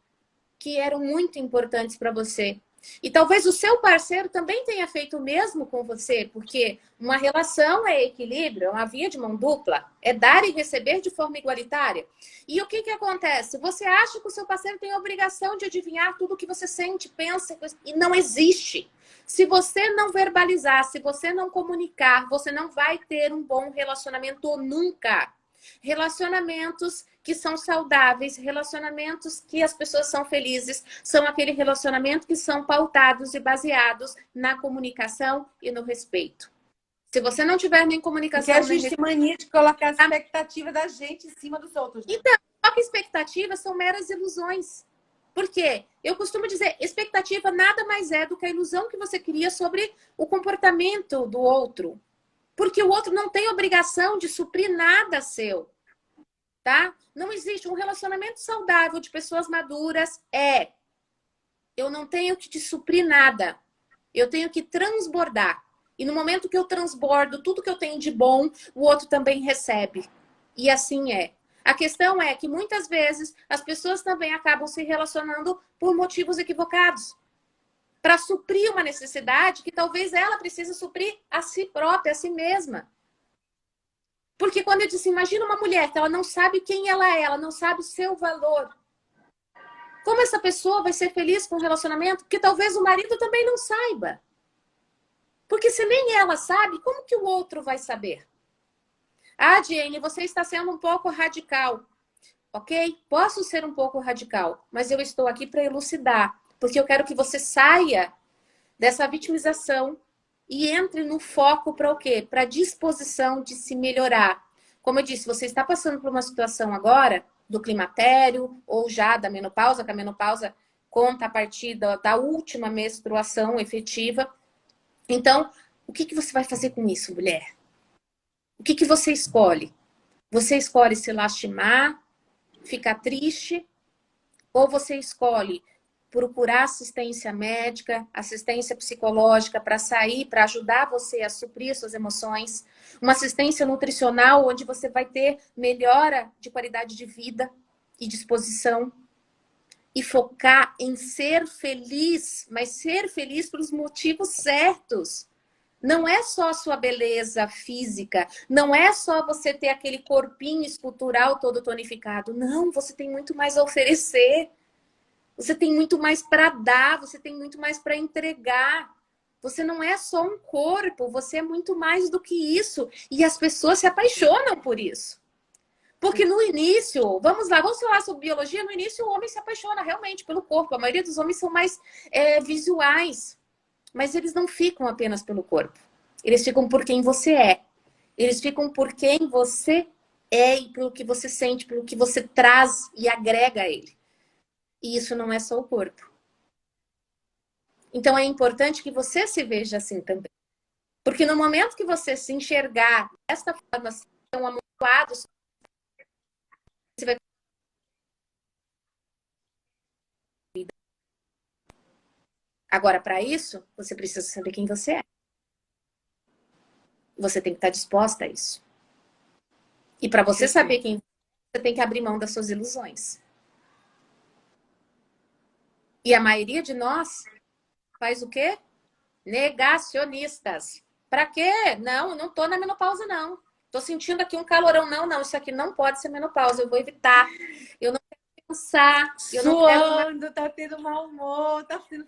que eram muito importantes para você. E talvez o seu parceiro também tenha feito o mesmo com você, porque uma relação é equilíbrio, é uma via de mão dupla, é dar e receber de forma igualitária. E o que acontece? Você acha que o seu parceiro tem a obrigação de adivinhar tudo o que você sente, pensa, e não existe. Se você não verbalizar, se você não comunicar, você não vai ter um bom relacionamento nunca. Relacionamentos que são saudáveis, relacionamentos que as pessoas são felizes, são aquele relacionamento que são pautados e baseados na comunicação e no respeito. Se você não tiver nem comunicação...
Porque a gente tem mania de colocar a expectativa da gente em cima dos outros. Né?
Então, só que expectativas são meras ilusões. Por quê? Eu costumo dizer, expectativa nada mais é do que a ilusão que você cria sobre o comportamento do outro. Porque o outro não tem obrigação de suprir nada seu. Tá? Não existe um relacionamento saudável de pessoas maduras. Eu não tenho que te suprir nada. Eu tenho que transbordar. E no momento que eu transbordo tudo que eu tenho de bom, o outro também recebe. E assim é. A questão é que muitas vezes as pessoas também acabam se relacionando por motivos equivocados. Para suprir uma necessidade que talvez ela precise suprir a si própria, a si mesma. Porque quando eu disse, imagina uma mulher que ela não sabe quem ela não sabe o seu valor. Como essa pessoa vai ser feliz com o relacionamento? Porque talvez o marido também não saiba. Porque se nem ela sabe, como que o outro vai saber? Ah, Jane, você está sendo um pouco radical. Ok? Posso ser um pouco radical, mas eu estou aqui para elucidar. Porque eu quero que você saia dessa vitimização e entre no foco para o quê? Para a disposição de se melhorar. Como eu disse, você está passando por uma situação agora do climatério ou já da menopausa, que a menopausa conta a partir da última menstruação efetiva. Então, o que você vai fazer com isso, mulher? O que você escolhe? Você escolhe se lastimar, ficar triste, ou você escolhe procurar assistência médica, assistência psicológica para sair, para ajudar você a suprir suas emoções, uma assistência nutricional onde você vai ter melhora de qualidade de vida e disposição e focar em ser feliz, mas ser feliz pelos motivos certos. Não é só a sua beleza física, não é só você ter aquele corpinho escultural todo tonificado. Não, você tem muito mais a oferecer. Você tem muito mais para dar, você tem muito mais para entregar. Você não é só um corpo, você é muito mais do que isso. E as pessoas se apaixonam por isso. Porque no início, vamos lá, vamos falar sobre biologia. No início, o homem se apaixona realmente pelo corpo. A maioria dos homens são mais visuais. Mas eles não ficam apenas pelo corpo. Eles ficam por quem você é. Eles ficam por quem você é e pelo que você sente, pelo que você traz e agrega a ele. E isso não é só o corpo. Então é importante que você se veja assim também. Porque no momento que você se enxergar desta forma, assim, tão amontoado, você vai... Agora, para isso, você precisa saber quem você é. Você tem que estar disposta a isso. E para você saber quem você tem que abrir mão das suas ilusões. E a maioria de nós faz o quê? Negacionistas. Para quê? Não, não tô na menopausa, não. Tô sentindo aqui um calorão. Não, não, isso aqui não pode ser menopausa. Eu vou evitar. Eu não quero pensar. Eu não quero...
Suando, tá tendo mau humor, tá tendo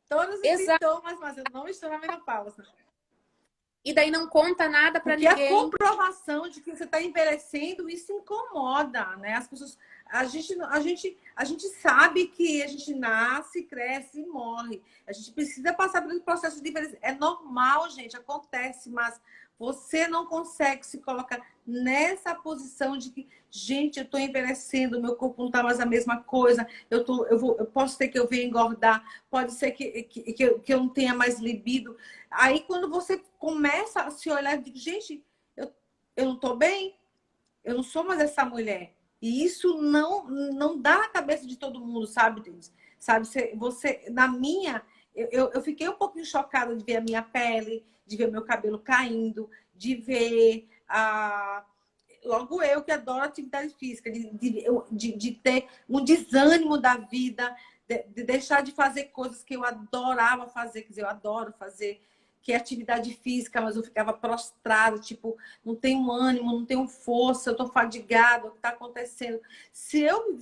todos os sintomas, mas eu não estou na menopausa.
E daí não conta nada para ninguém.
Porque a comprovação de que você está envelhecendo, isso incomoda, né? As pessoas, a gente sabe que a gente nasce, cresce e morre. A gente precisa passar pelo processo de envelhecer. É normal, gente, acontece, mas você não consegue se colocar nessa posição de que, gente, eu estou envelhecendo, meu corpo não está mais a mesma coisa, eu posso ser que eu venha engordar, pode ser que eu não tenha mais libido. Aí, quando você começa a se olhar e diz, gente, eu não estou bem, eu não sou mais essa mulher. E isso não dá na cabeça de todo mundo, sabe, Denis? Sabe, na minha, eu fiquei um pouquinho chocada de ver a minha pele, de ver meu cabelo caindo, de ver logo eu que adoro atividade física, de ter um desânimo da vida, de deixar de fazer coisas que eu adorava fazer, quer dizer, eu adoro fazer, que é atividade física, mas eu ficava prostrada, tipo, não tenho ânimo, não tenho força, eu tô fadigada, o que tá acontecendo? Se eu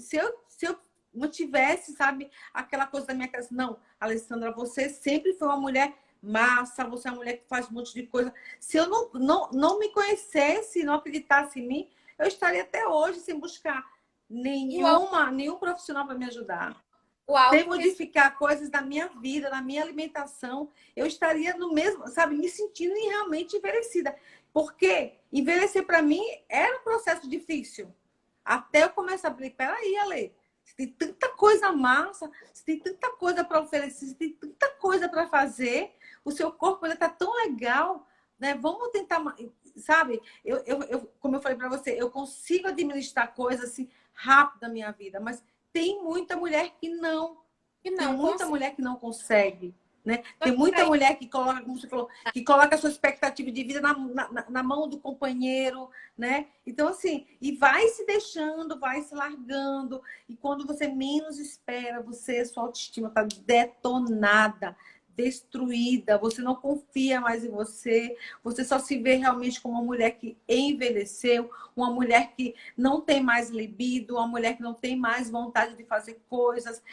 mantivesse, sabe, aquela coisa da minha casa, não, Alessandra, você sempre foi uma mulher massa, você é uma mulher que faz um monte de coisa. Se eu não me conhecesse, não acreditasse em mim, eu estaria até hoje sem buscar nenhum profissional para me ajudar. Sem modificar coisas da minha vida, da minha alimentação, eu estaria no mesmo, sabe, me sentindo realmente envelhecida. Porque envelhecer para mim era um processo difícil. Até eu começar a abrir, peraí, Ale, você tem tanta coisa massa, você tem tanta coisa para oferecer, você tem tanta coisa para fazer, o seu corpo está tão legal, né? Vamos tentar, sabe? Como eu falei para você, eu consigo administrar coisas assim rápido na minha vida, mas tem muita mulher que não. Tem muita mulher que não consegue. Né? Tem muita mulher que coloca, como você falou, que coloca a sua expectativa de vida na mão do companheiro, né? Então, assim, e vai se deixando, vai se largando. E quando você menos espera, sua autoestima está detonada, destruída, você não confia mais em você, você só se vê realmente como uma mulher que envelheceu, uma mulher que não tem mais libido, uma mulher que não tem mais vontade de fazer coisas,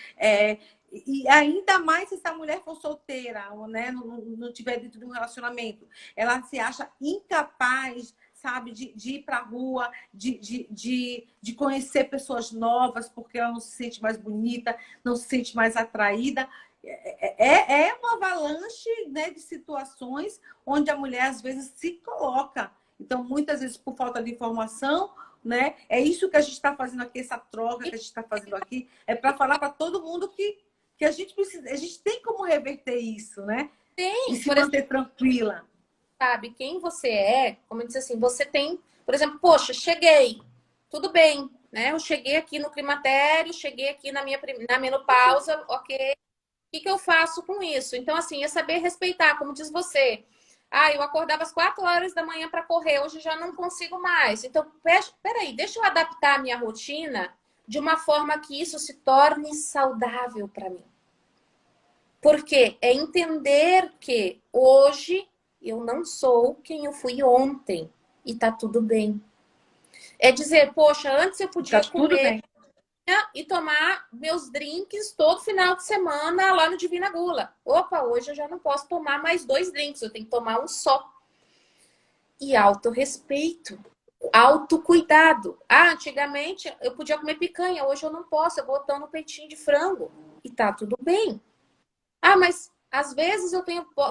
e ainda mais se essa mulher for solteira, né? Não tiver dentro de um relacionamento, ela se acha incapaz, sabe, de ir para a rua, de conhecer pessoas novas, porque ela não se sente mais bonita, não se sente mais atraída. É uma avalanche, né, de situações onde a mulher às vezes se coloca. Então, muitas vezes, por falta de informação, né? É isso que a gente está fazendo aqui, essa troca que a gente está fazendo aqui, é para falar para todo mundo que a gente precisa, a gente tem como reverter isso, né?
Tem.
E se manter tranquila.
Sabe quem você é, como eu disse assim, você tem, por exemplo, poxa, cheguei, tudo bem, né? Eu cheguei aqui no climatério, cheguei aqui na menopausa, ok. O que eu faço com isso? Então, assim, é saber respeitar, como diz você. Ah, eu acordava às 4 horas da manhã para correr, hoje já não consigo mais. Então, peraí, deixa eu adaptar a minha rotina de uma forma que isso se torne saudável para mim. Porque é entender que hoje eu não sou quem eu fui ontem e tá tudo bem. É dizer, poxa, antes eu podia comer e tomar meus drinks todo final de semana lá no Divina Gula. Opa, hoje eu já não posso tomar mais 2 drinks, eu tenho que tomar um só. E autorrespeito. autocuidado. Antigamente eu podia comer picanha, hoje eu não posso, eu vou botando um peitinho de frango. E tá tudo bem. Mas às vezes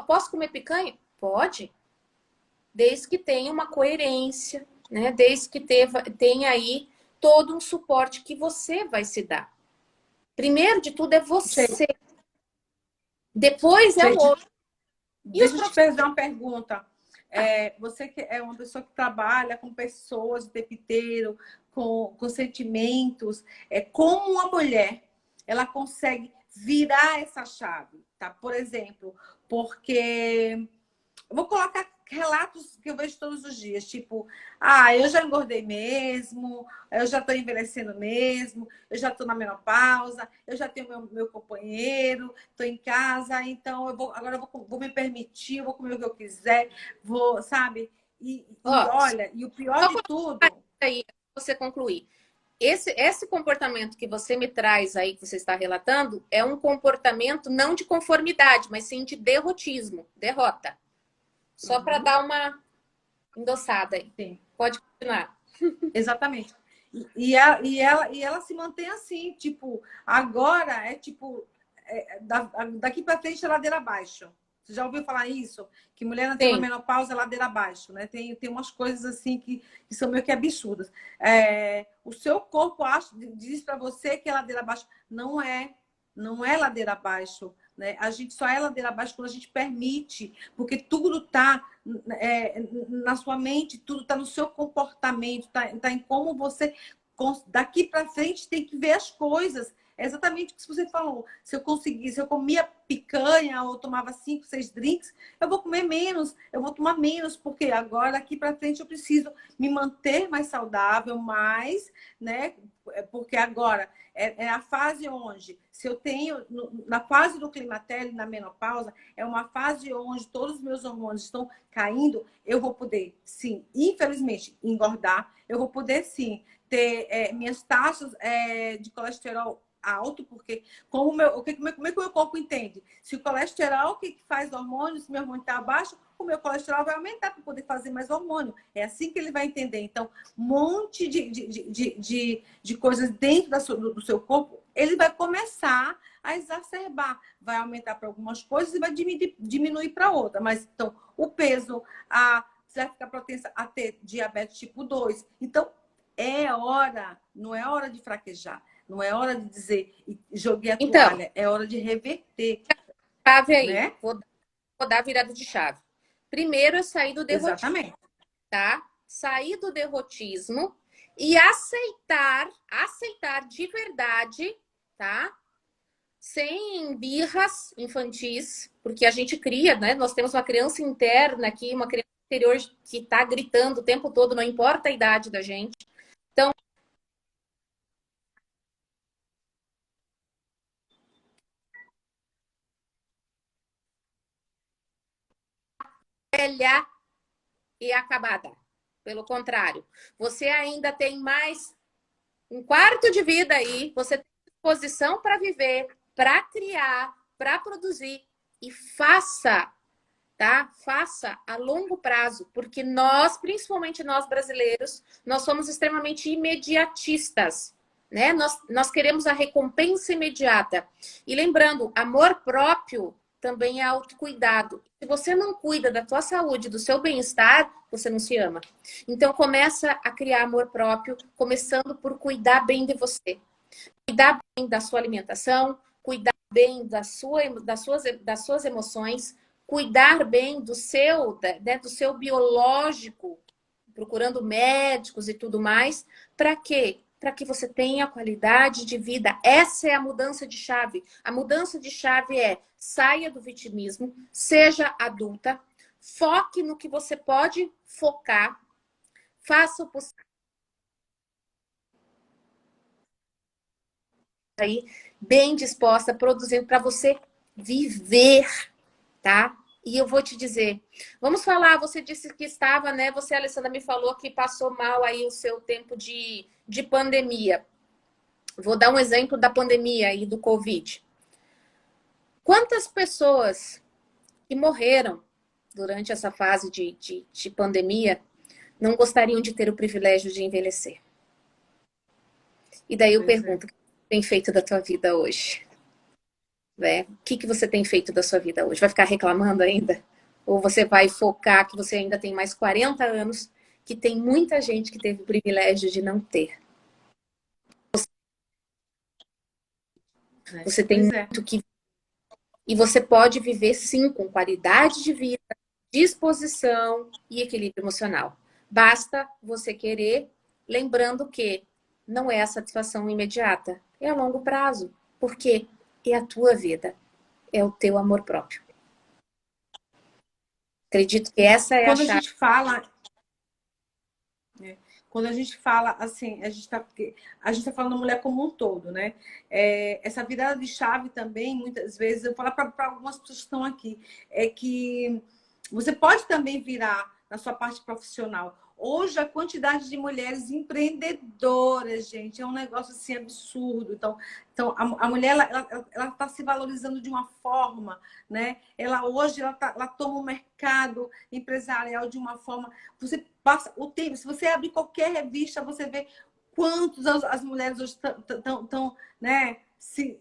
posso comer picanha? Pode. Desde que tenha uma coerência, né? Desde que tenha aí todo um suporte que você vai se dar. Primeiro de tudo é você. Depois é o outro.
Deixa eu te fazer uma pergunta. Você que é uma pessoa que trabalha com pessoas o tempo inteiro, com sentimentos, como uma mulher ela consegue virar essa chave, tá? Por exemplo, porque eu vou colocar relatos que eu vejo todos os dias, tipo, eu já engordei mesmo, eu já estou envelhecendo mesmo, eu já estou na menopausa, eu já tenho meu companheiro, estou em casa, então agora eu vou me permitir, eu vou comer o que eu quiser, vou, sabe? E olha, e o pior de tudo...
Aí, você concluir. Esse comportamento que você me traz aí, que você está relatando, é um comportamento não de conformidade, mas sim de derrotismo, derrota. Só para dar uma endossada aí.
Sim.
Pode continuar.
Exatamente. E ela se mantém assim, tipo, agora é tipo, daqui para frente é ladeira abaixo. Você já ouviu falar isso? Que mulher não tem uma menopausa é ladeira abaixo, né? Tem umas coisas assim que são meio que absurdas. O seu corpo diz para você que é ladeira abaixo. Não é. Não é ladeira abaixo. Né? A gente só é ladeira abaixo quando a gente permite, porque tudo está na sua mente, tudo está no seu comportamento, está em como você, daqui para frente, tem que ver as coisas. É exatamente o que você falou. Se eu comia picanha ou tomava 5, 6 drinks, eu vou comer menos, eu vou tomar menos, porque agora, daqui para frente, eu preciso me manter mais saudável, mais, né? Porque agora é a fase onde, se eu tenho, na fase do climatério, na menopausa, é uma fase onde todos os meus hormônios estão caindo, eu vou poder, sim, infelizmente, engordar, eu vou poder, sim, ter minhas taxas de colesterol alto, porque como é que o meu corpo entende? Se o colesterol que faz hormônio, se meu hormônio está abaixo, o meu colesterol vai aumentar para poder fazer mais hormônio. É assim que ele vai entender. Então, um monte de coisas dentro do seu corpo, ele vai começar a exacerbar. Vai aumentar para algumas coisas e vai diminuir para outras. Mas, então, o peso, você vai ficar propensa a ter diabetes tipo 2. Então, não é hora de fraquejar. Não é hora de dizer, joguei a toalha. É hora de reverter.
Chave aí.
Né?
Vou dar a virada de chave. Primeiro é sair do derrotismo.
Exatamente.
Tá? Sair do derrotismo e aceitar de verdade, tá? Sem birras infantis, porque a gente cria, né? Nós temos uma criança interna aqui, uma criança interior que está gritando o tempo todo, não importa a idade da gente. Então, velha e acabada. Pelo contrário, você ainda tem mais um quarto de vida aí, você tem disposição para viver, para criar, para produzir e faça, tá? Faça a longo prazo, porque nós, principalmente nós brasileiros, nós somos extremamente imediatistas, né? Nós queremos a recompensa imediata. E lembrando, amor próprio também é autocuidado. Se você não cuida da tua saúde, do seu bem-estar, você não se ama. Então começa a criar amor próprio, começando por cuidar bem de você. Cuidar bem da sua alimentação, cuidar bem das suas emoções, cuidar bem do seu biológico, procurando médicos e tudo mais. Para quê? Para que você tenha qualidade de vida. Essa é a mudança de chave. A mudança de chave é: saia do vitimismo, seja adulta, foque no que você pode focar, faça o possível aí, bem disposta, produzindo para você viver, tá? E eu vou te dizer, vamos falar, você disse que estava, né? Você, Alessandra, me falou que passou mal aí o seu tempo de pandemia. Vou dar um exemplo da pandemia aí do Covid. Quantas pessoas que morreram durante essa fase de pandemia não gostariam de ter o privilégio de envelhecer. E daí eu pergunto, o que você tem feito da tua vida hoje? Né? O que você tem feito da sua vida hoje? Vai ficar reclamando ainda? Ou você vai focar que você ainda tem mais 40 anos, que tem muita gente que teve o privilégio de não ter? Você tem muito que... E você pode viver, sim, com qualidade de vida, disposição e equilíbrio emocional. Basta você querer, lembrando que não é a satisfação imediata, é a longo prazo. Porque é a tua vida, é o teu amor próprio. Acredito que essa é a chave.
Quando a gente fala, assim, a gente tá falando da mulher como um todo, né? Essa virada de chave também, muitas vezes, eu falo para algumas pessoas que estão aqui, é que você pode também virar na sua parte profissional. Hoje, a quantidade de mulheres empreendedoras, gente, é um negócio assim absurdo. Então a mulher, ela tá se valorizando de uma forma, né? Hoje, ela toma o mercado empresarial de uma forma... Você passa o tempo, se você abrir qualquer revista, você vê quantos as mulheres hoje estão, né, se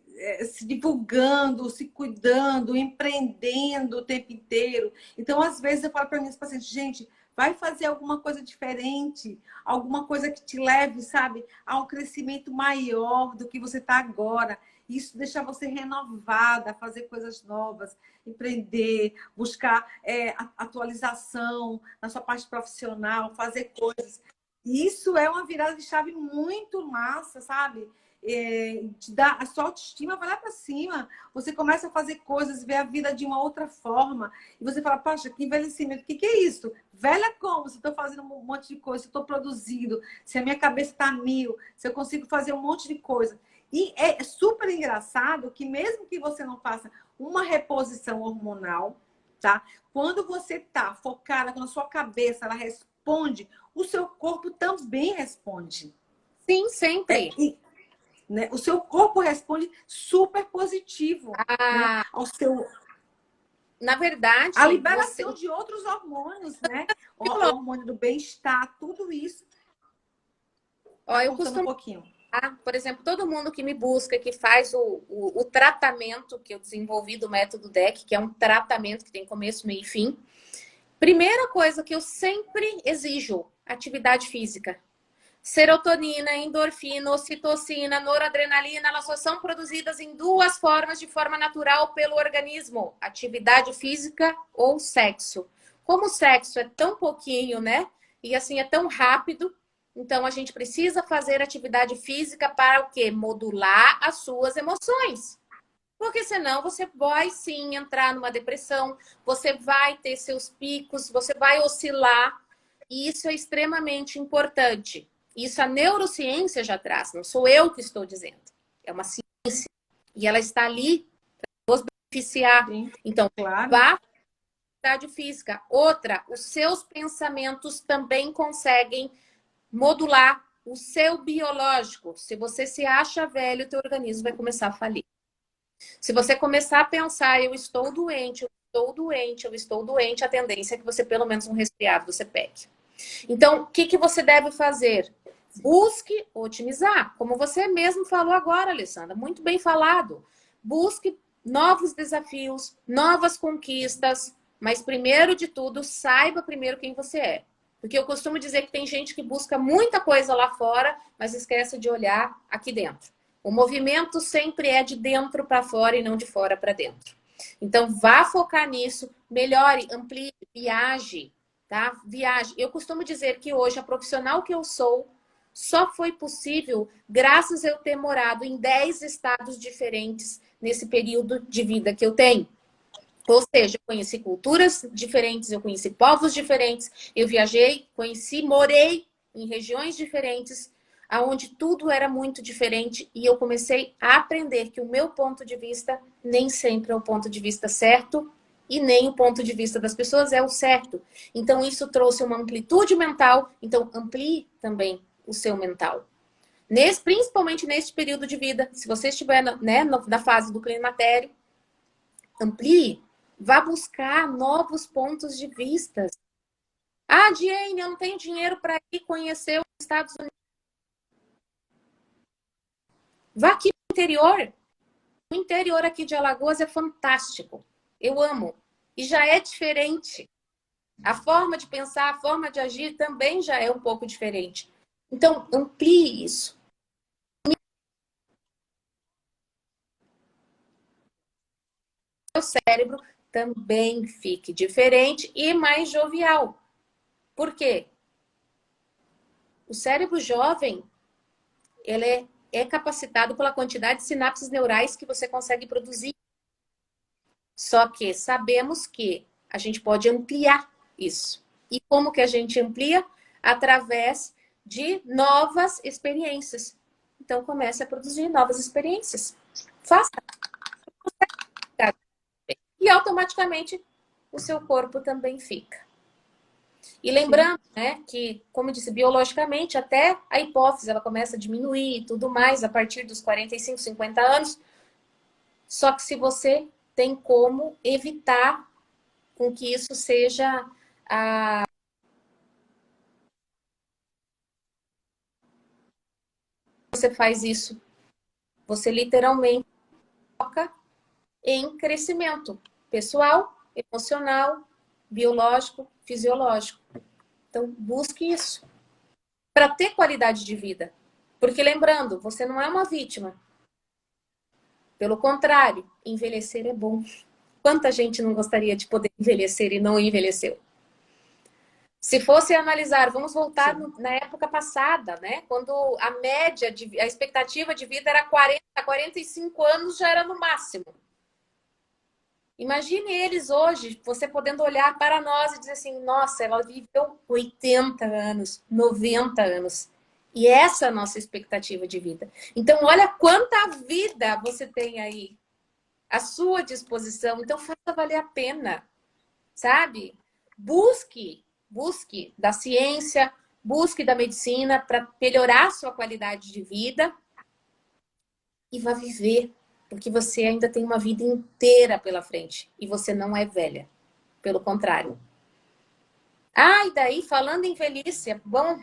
divulgando, se cuidando, empreendendo o tempo inteiro. Então, às vezes, eu falo para minhas pacientes, gente, vai fazer alguma coisa diferente, alguma coisa que te leve, sabe, a um crescimento maior do que você está agora. Isso deixa você renovada, fazer coisas novas, empreender, buscar atualização na sua parte profissional, fazer coisas. Isso é uma virada de chave muito massa, sabe? Te dá, a sua autoestima vai lá para cima. Você começa a fazer coisas, ver a vida de uma outra forma. E você fala, poxa, que envelhecimento, o que é isso? Velha como? Se eu estou fazendo um monte de coisa, se eu estou produzindo, se a minha cabeça está mil, se eu consigo fazer um monte de coisa. E é super engraçado que mesmo que você não faça uma reposição hormonal, tá? Quando você tá focada, quando a sua cabeça ela responde, o seu corpo também responde.
Sim, sempre.
Né? O seu corpo responde super positivo, né? Ao seu...
Na verdade,
a liberação de outros hormônios, né? O hormônio do bem-estar, tudo isso.
Ó, eu costumo... um pouquinho. Por exemplo, todo mundo que me busca, que faz o tratamento que eu desenvolvi do método DEC, que é um tratamento que tem começo, meio e fim. Primeira coisa que eu sempre exijo, atividade física. Serotonina, endorfina, ocitocina, noradrenalina, elas só são produzidas em duas formas de forma natural pelo organismo. Atividade física ou sexo. Como o sexo é tão pouquinho, né? E assim, é tão rápido, então a gente precisa fazer atividade física para o quê? Modular as suas emoções. Porque senão você vai sim entrar numa depressão, você vai ter seus picos, você vai oscilar. E isso é extremamente importante. Isso a neurociência já traz, não sou eu que estou dizendo. É uma ciência. E ela está ali para nos beneficiar. Sim, então, claro. Vá para a atividade física. Outra, os seus pensamentos também conseguem modular o seu biológico. Se você se acha velho, o teu organismo vai começar a falir. Se você começar a pensar, eu estou doente, eu estou doente, eu estou doente, a tendência é que você, pelo menos um resfriado, você pegue. Então, o que você deve fazer? Busque otimizar. Como você mesmo falou agora, Alessandra, muito bem falado. Busque novos desafios, novas conquistas, mas primeiro de tudo, saiba primeiro quem você é. Porque eu costumo dizer que tem gente que busca muita coisa lá fora, mas esquece de olhar aqui dentro. O movimento sempre é de dentro para fora e não de fora para dentro. Então, vá focar nisso, melhore, amplie, viaje, tá? Viaje. Eu costumo dizer que hoje a profissional que eu sou só foi possível graças a eu ter morado em 10 estados diferentes nesse período de vida que eu tenho. Ou seja, eu conheci culturas diferentes, eu conheci povos diferentes, eu viajei, conheci, morei em regiões diferentes, aonde tudo era muito diferente e eu comecei a aprender que o meu ponto de vista nem sempre é o ponto de vista certo e nem o ponto de vista das pessoas é o certo. Então isso trouxe uma amplitude mental, então amplie também o seu mental. Principalmente neste período de vida, se você estiver na fase do climatério, amplie, vá buscar novos pontos de vista. Ah, Jane, eu não tenho dinheiro para ir conhecer os Estados Unidos. Vá aqui no interior. O interior aqui de Alagoas é fantástico. Eu amo. E já é diferente. A forma de pensar, a forma de agir também já é um pouco diferente. Então, amplie isso. O cérebro também fique diferente e mais jovial. Por quê? O cérebro jovem, ele é capacitado pela quantidade de sinapses neurais que você consegue produzir. Só que sabemos que a gente pode ampliar isso. E como que a gente amplia? Através de novas experiências. Então, comece a produzir novas experiências. Faça. E automaticamente o seu corpo também fica. E lembrando, né, que, como eu disse, biologicamente, até a hipófise ela começa a diminuir e tudo mais a partir dos 45, 50 anos. Só que se você tem como evitar com que isso seja você faz isso, você literalmente foca em crescimento pessoal, emocional, biológico, fisiológico. Então, busque isso para ter qualidade de vida. Porque lembrando, você não é uma vítima. Pelo contrário, envelhecer é bom. Quanta gente não gostaria de poder envelhecer e não envelheceu? Se fosse analisar, vamos voltar na época passada, né? Quando a média, a expectativa de vida era 40, 45 anos já era no máximo. Imagine eles hoje, você podendo olhar para nós e dizer assim, nossa, ela viveu 80 anos, 90 anos. E essa é a nossa expectativa de vida. Então, olha quanta vida você tem aí à sua disposição. Então, faça valer a pena, sabe? Busque da ciência, busque da medicina para melhorar a sua qualidade de vida e vá viver, porque você ainda tem uma vida inteira pela frente e você não é velha, pelo contrário. Ah, e daí, falando em velhice, bom,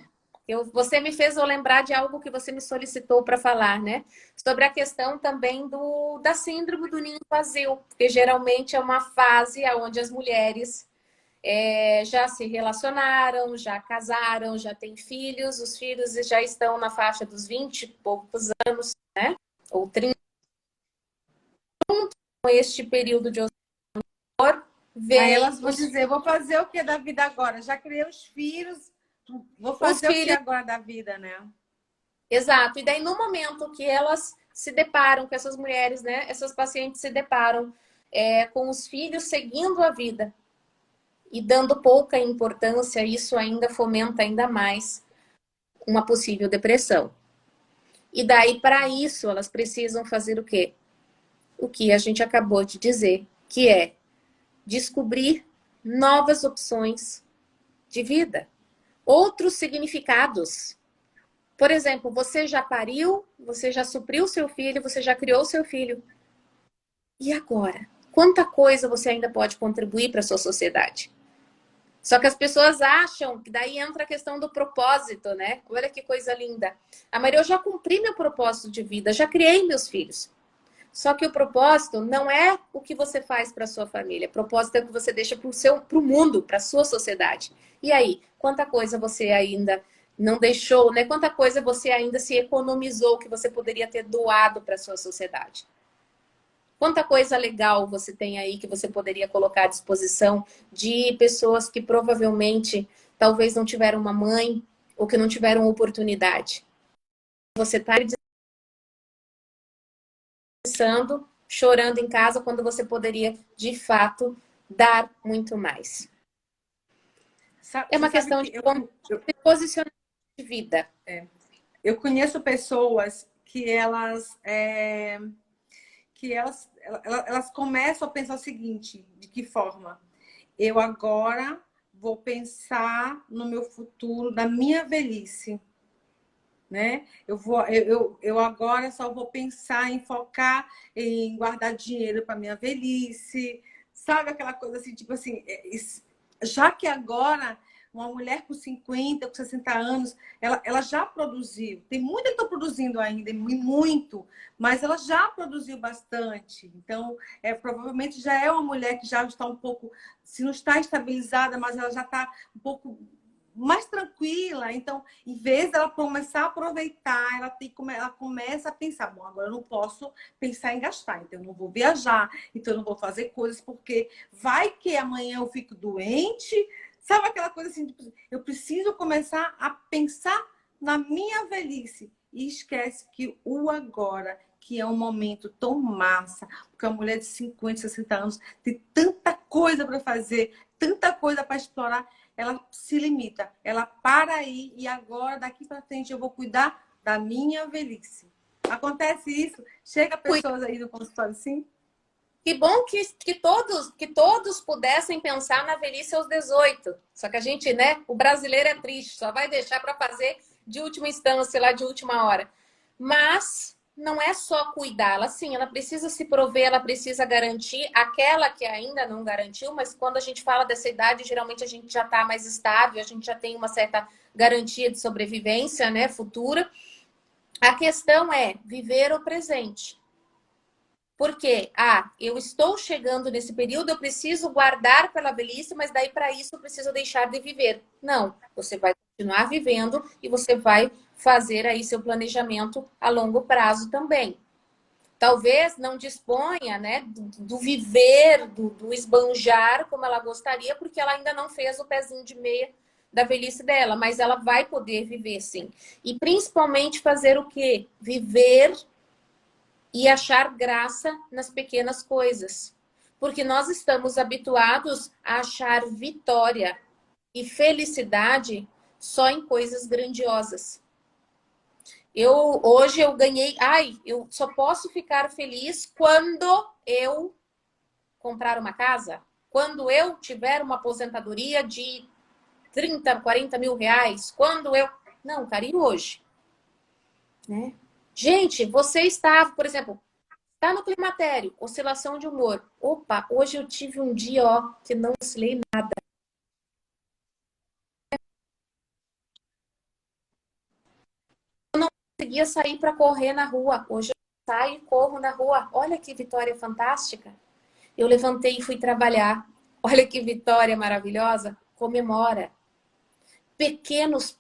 você me fez eu lembrar de algo que você me solicitou para falar, né? Sobre a questão também da síndrome do ninho vazio, porque geralmente é uma fase onde as mulheres já se relacionaram, já casaram, já têm filhos, os filhos já estão na faixa dos 20 e poucos anos, né? Ou 30, com este período de horror,
Aí
vem
elas vão dizer, vou fazer o que da vida agora? Já criei os filhos, vou
os
fazer o que
filhos.
agora da vida, né?
Exato. E daí, no momento que elas se deparam, que essas mulheres, né, essas pacientes se deparam com os filhos seguindo a vida e dando pouca importância, isso ainda fomenta ainda mais uma possível depressão. E daí, para isso, elas precisam fazer o quê? O que a gente acabou de dizer, que é descobrir novas opções de vida, outros significados. Por exemplo, você já pariu, você já supriu seu filho, você já criou seu filho. E agora? Quanta coisa você ainda pode contribuir para a sua sociedade? Só que as pessoas acham que daí entra a questão do propósito, né? Olha que coisa linda. Ah, Maria, eu já cumpri meu propósito de vida, já criei meus filhos. Só que o propósito não é o que você faz para sua família. O propósito é o que você deixa para o mundo, para a sua sociedade. E aí, quanta coisa você ainda não deixou, né? Quanta coisa você ainda se economizou que você poderia ter doado para a sua sociedade? Quanta coisa legal você tem aí que você poderia colocar à disposição de pessoas que provavelmente talvez não tiveram uma mãe ou que não tiveram oportunidade. Você está pensando, chorando em casa, quando você poderia, de fato, dar muito mais. É uma questão de posicionamento de vida.
Eu conheço pessoas que elas começam a pensar o seguinte, de que forma? Eu agora vou pensar no meu futuro, na minha velhice. Né? Eu agora só vou pensar em focar em guardar dinheiro para minha velhice, sabe aquela coisa assim, tipo assim, já que agora uma mulher com 50, com 60 anos, ela já produziu. Tem muita que estou produzindo ainda, muito, mas ela já produziu bastante. Então, provavelmente já é uma mulher que já está um pouco, se não está estabilizada, mas ela já está um pouco mais tranquila. Então, em vez dela começar a aproveitar, ela começa a pensar, bom, agora eu não posso pensar em gastar, então eu não vou viajar, então eu não vou fazer coisas, porque vai que amanhã eu fico doente. Sabe aquela coisa assim, tipo, eu preciso começar a pensar na minha velhice. E esquece que o agora, que é um momento tão massa, porque a mulher de 50, 60 anos tem tanta coisa para fazer, tanta coisa para explorar, ela se limita, ela para aí e agora, daqui para frente, eu vou cuidar da minha velhice. Acontece isso? Chega pessoas aí no consultório assim?
Que bom que todos pudessem pensar na velhice aos 18. Só que a gente, né? O brasileiro é triste, só vai deixar para fazer de última instância, lá de última hora. Mas não é só cuidá-la, sim, ela precisa se prover, ela precisa garantir aquela que ainda não garantiu, mas quando a gente fala dessa idade, geralmente a gente já está mais estável, a gente já tem uma certa garantia de sobrevivência, né, futura. A questão é viver o presente. Porque, eu estou chegando nesse período, eu preciso guardar pela velhice, mas daí para isso eu preciso deixar de viver. Não, você vai continuar vivendo e você vai fazer aí seu planejamento a longo prazo também. Talvez não disponha, né, do viver, do esbanjar como ela gostaria, porque ela ainda não fez o pezinho de meia da velhice dela, mas ela vai poder viver sim. E principalmente fazer o quê? Viver e achar graça nas pequenas coisas. Porque nós estamos habituados a achar vitória e felicidade só em coisas grandiosas. Hoje eu ganhei, eu só posso ficar feliz quando eu comprar uma casa, quando eu tiver uma aposentadoria de 30, 40 mil reais, quando eu... Não, cara, e hoje? Né? Gente, você está, por exemplo, tá no climatério, oscilação de humor. Opa, hoje eu tive um dia, ó, que não oscilei nada. Eu não conseguia sair para correr na rua. Hoje eu saio e corro na rua. Olha que vitória fantástica. Eu levantei e fui trabalhar. Olha que vitória maravilhosa. Comemora. Pequenos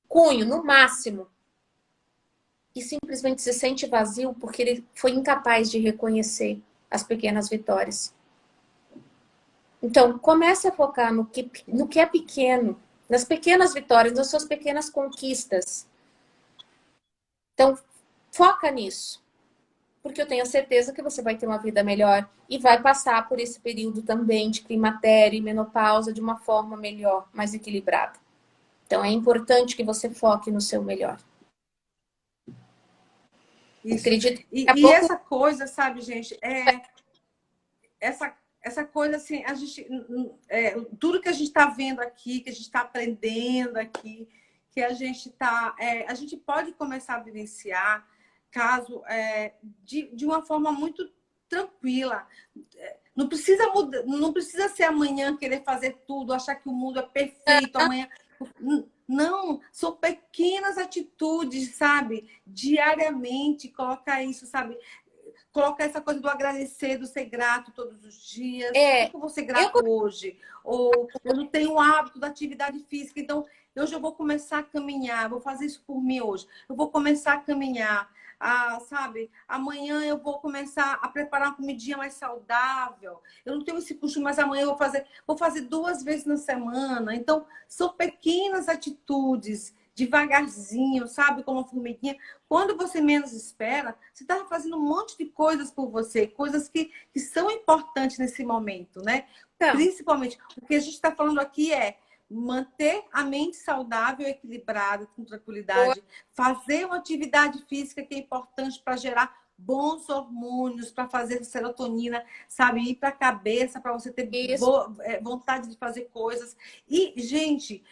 cunho, no máximo. E simplesmente se sente vazio porque ele foi incapaz de reconhecer as pequenas vitórias. Então, comece a focar no que é pequeno, nas pequenas vitórias, nas suas pequenas conquistas. Então, foca nisso. Porque eu tenho certeza que você vai ter uma vida melhor e vai passar por esse período também de climatério e menopausa de uma forma melhor, mais equilibrada. Então, é importante que você foque no seu melhor.
Isso.
Acredito que
E,
daqui a
e
pouco...
essa coisa, sabe, gente, essa coisa assim, a gente, tudo que a gente está vendo aqui, que a gente está aprendendo aqui, que a gente a gente pode começar a vivenciar caso de uma forma muito tranquila. Não precisa mudar, não precisa ser amanhã querer fazer tudo, achar que o mundo é perfeito amanhã. Não, são pequenas atitudes, sabe? Diariamente, colocar isso, sabe? Colocar essa coisa do agradecer, do ser grato todos os dias. Por que eu vou ser
eu
grato hoje? Ou eu não tenho o hábito da atividade física, então hoje eu vou começar a caminhar, vou fazer isso por mim hoje. Eu vou começar a caminhar, sabe? Amanhã eu vou começar a preparar uma comidinha mais saudável. Eu não tenho esse costume, mas amanhã eu vou fazer 2 vezes na semana. Então, são pequenas atitudes, devagarzinho, sabe? Como uma formiguinha. Quando você menos espera, você está fazendo um monte de coisas por você, coisas que são importantes nesse momento, né?
Então,
Principalmente, o que a gente está falando aqui é manter a mente saudável, equilibrada, com tranquilidade, fazer uma atividade física que é importante para gerar bons hormônios, para fazer serotonina, sabe, ir para a cabeça, para você ter
isso.
vontade de fazer coisas. E, gente,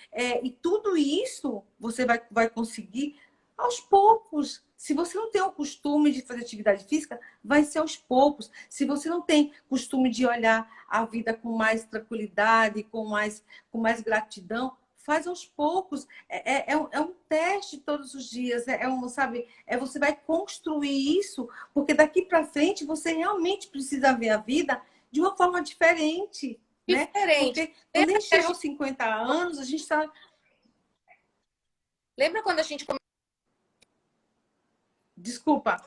e tudo isso você vai conseguir aos poucos, Se você não tem o costume de fazer atividade física, vai ser aos poucos. Se você não tem costume de olhar a vida com mais tranquilidade, com mais gratidão, faz aos poucos. É um teste todos os dias. Sabe? Você vai construir isso, porque daqui para frente você realmente precisa ver a vida de uma forma diferente, né?
Diferente.
Porque quando a gente chega aos 50 anos, a gente está...
Lembra quando a gente começou?
Desculpa.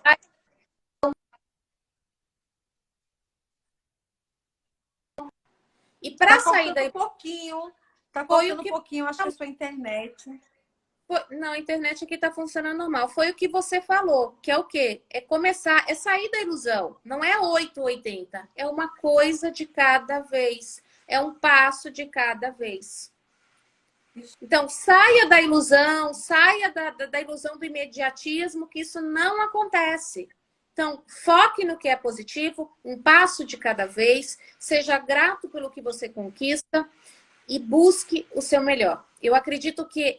E
Tá
para sair
cortando
daí,
um pouquinho. Tá
foi o
cortando um
que.
pouquinho, acho que é a sua internet.
Não, a internet aqui tá funcionando normal. Foi o que você falou, que é o quê? É começar, é sair da ilusão. Não é 8 ou 80, é uma coisa de cada vez. É um passo de cada vez. Então, saia da ilusão, saia da ilusão do imediatismo, que isso não acontece. Então, foque no que é positivo, um passo de cada vez, seja grato pelo que você conquista e busque o seu melhor. Eu acredito que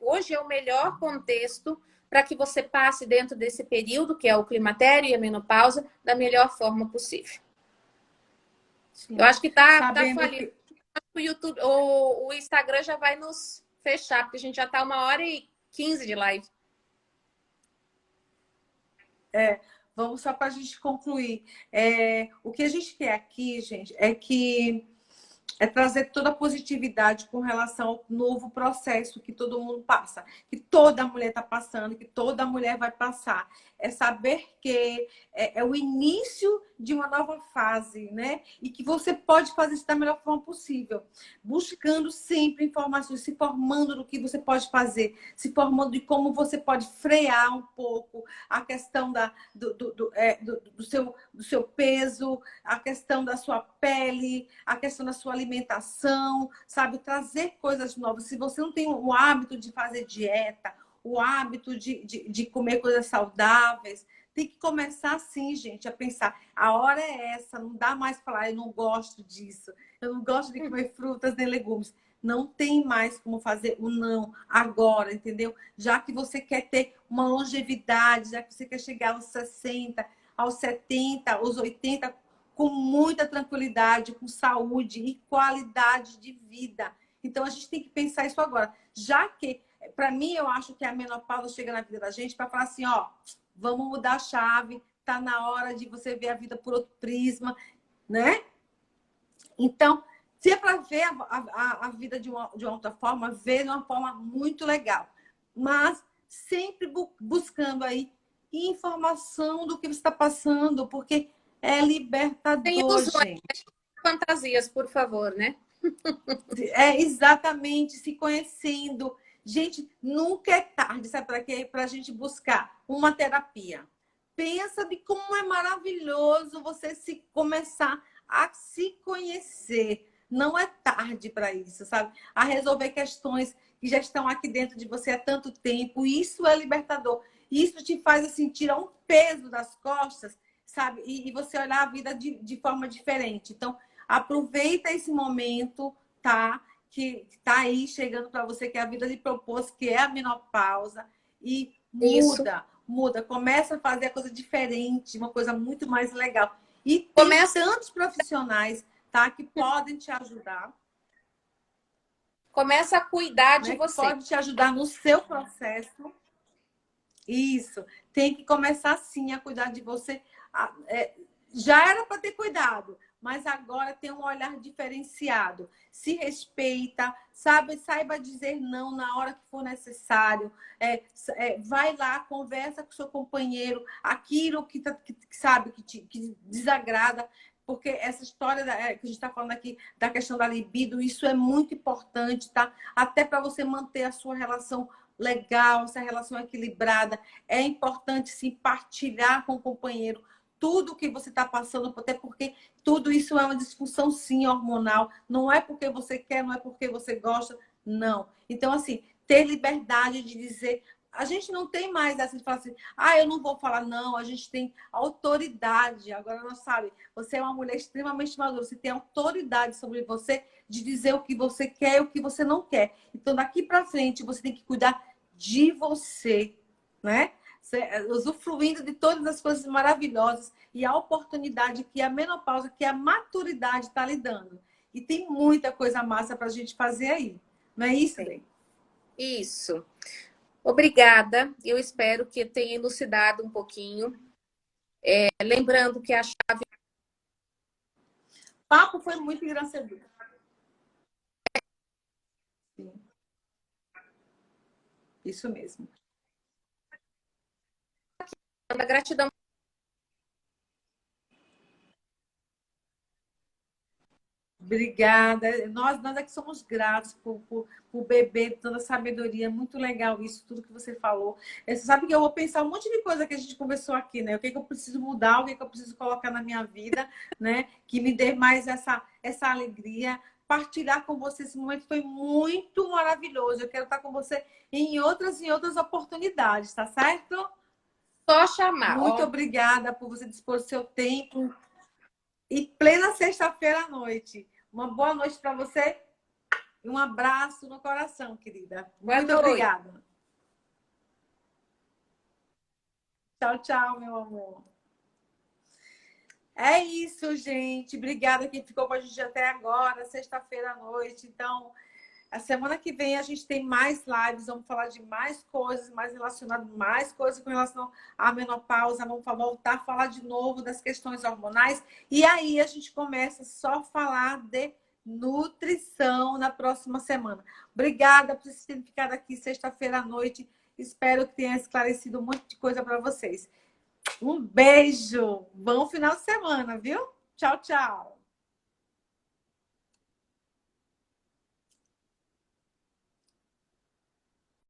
hoje é o melhor contexto para que você passe dentro desse período, que é o climatério e a menopausa, da melhor forma possível. Sim. Eu acho que tá falindo. Que... O YouTube, o Instagram já vai nos fechar, porque a gente já tá 1h15 de live.
Vamos só para a gente concluir. O que a gente quer aqui, gente, é trazer toda a positividade com relação ao novo processo que todo mundo passa, que toda mulher está passando, que toda mulher vai passar. É saber que é o início de uma nova fase, né? E que você pode fazer isso da melhor forma possível, buscando sempre informações, se formando do que você pode fazer, se formando de como você pode frear um pouco a questão do seu peso, a questão da sua pele, a questão da sua alimentação, sabe? Trazer coisas novas. Se você não tem o hábito de fazer dieta, o hábito de comer coisas saudáveis, tem que começar assim, gente, a pensar, a hora é essa, não dá mais para falar, eu não gosto disso, eu não gosto de comer frutas nem legumes. Não tem mais como fazer o não agora, entendeu? Já que você quer ter uma longevidade, já que você quer chegar aos 60, aos 70, aos 80, com muita tranquilidade, com saúde e qualidade de vida. Então, a gente tem que pensar isso agora. Já que, para mim, eu acho que a menopausa chega na vida da gente para falar assim, ó, vamos mudar a chave, tá na hora de você ver a vida por outro prisma, né? Então, se é para ver a vida de uma outra forma, ver de uma forma muito legal. Mas sempre buscando aí informação do que você está passando, porque é libertador, gente.
Fantasias, por favor, né?
É exatamente se conhecendo. Gente, nunca é tarde, sabe para quê? Para a gente buscar uma terapia. Pensa de como é maravilhoso você se começar a se conhecer. Não é tarde para isso, sabe? A resolver questões que já estão aqui dentro de você há tanto tempo. Isso é libertador. Isso te faz assim, tirar um peso das costas, sabe? E você olhar a vida de forma diferente. Então, aproveita esse momento, tá? Que tá aí chegando para você, que a vida lhe propôs, que é a menopausa. E muda. Começa a fazer a coisa diferente, uma coisa muito mais legal. E tem tantos profissionais, tá? Que podem te ajudar.
Começa a cuidar de você.
Pode te ajudar no seu processo. Isso. Tem que começar sim a cuidar de você. Já era para ter cuidado, mas agora tem um olhar diferenciado. Se respeita, saiba dizer não na hora que for necessário. Vai lá, conversa com seu companheiro, aquilo que sabe que desagrada, porque essa história que a gente está falando aqui da questão da libido, isso é muito importante, tá? Até para você manter a sua relação legal, essa relação equilibrada. É importante sim partilhar com o companheiro tudo que você está passando, até porque tudo isso é uma disfunção, sim, hormonal. Não é porque você quer, não é porque você gosta, não. Então, assim, ter liberdade de dizer... A gente não tem mais essa de falar assim, eu não vou falar não, a gente tem autoridade. Agora, não sabe, você é uma mulher extremamente madura, você tem autoridade sobre você de dizer o que você quer e o que você não quer. Então, daqui para frente, você tem que cuidar de você, né? usufruindo de todas as coisas maravilhosas e a oportunidade que a menopausa, que a maturidade está lhe dando. E tem muita coisa massa para a gente fazer aí. Não é isso, Dê?
Isso. Obrigada. Eu espero que tenha elucidado um pouquinho. Lembrando que a chave...
O papo foi muito engrandecedor. Sim. Isso mesmo.
A gratidão.
Obrigada. Nós é que somos gratos por beber toda a sabedoria. Muito legal isso, tudo que você falou. Você sabe que eu vou pensar um monte de coisa que a gente conversou aqui, né? O que é que eu preciso mudar, o que é que eu preciso colocar na minha vida, né? Que me dê mais essa alegria. Partilhar com você esse momento foi muito maravilhoso. Eu quero estar com você em outras oportunidades, tá certo?
Só chamar.
Muito obrigada por você dispor do seu tempo. E plena sexta-feira à noite. Uma boa noite para você e um abraço no coração, querida. Muito obrigada. Tchau, tchau, meu amor. É isso, gente. Obrigada quem ficou com a gente até agora, sexta-feira à noite. Então, a semana que vem a gente tem mais lives, vamos falar de mais coisas, mais relacionadas, mais coisas com relação à menopausa, vamos voltar a falar de novo das questões hormonais. E aí a gente começa só a falar de nutrição na próxima semana. Obrigada por vocês terem ficado aqui sexta-feira à noite. Espero que tenha esclarecido um monte de coisa para vocês. Um beijo! Bom final de semana, viu? Tchau, tchau!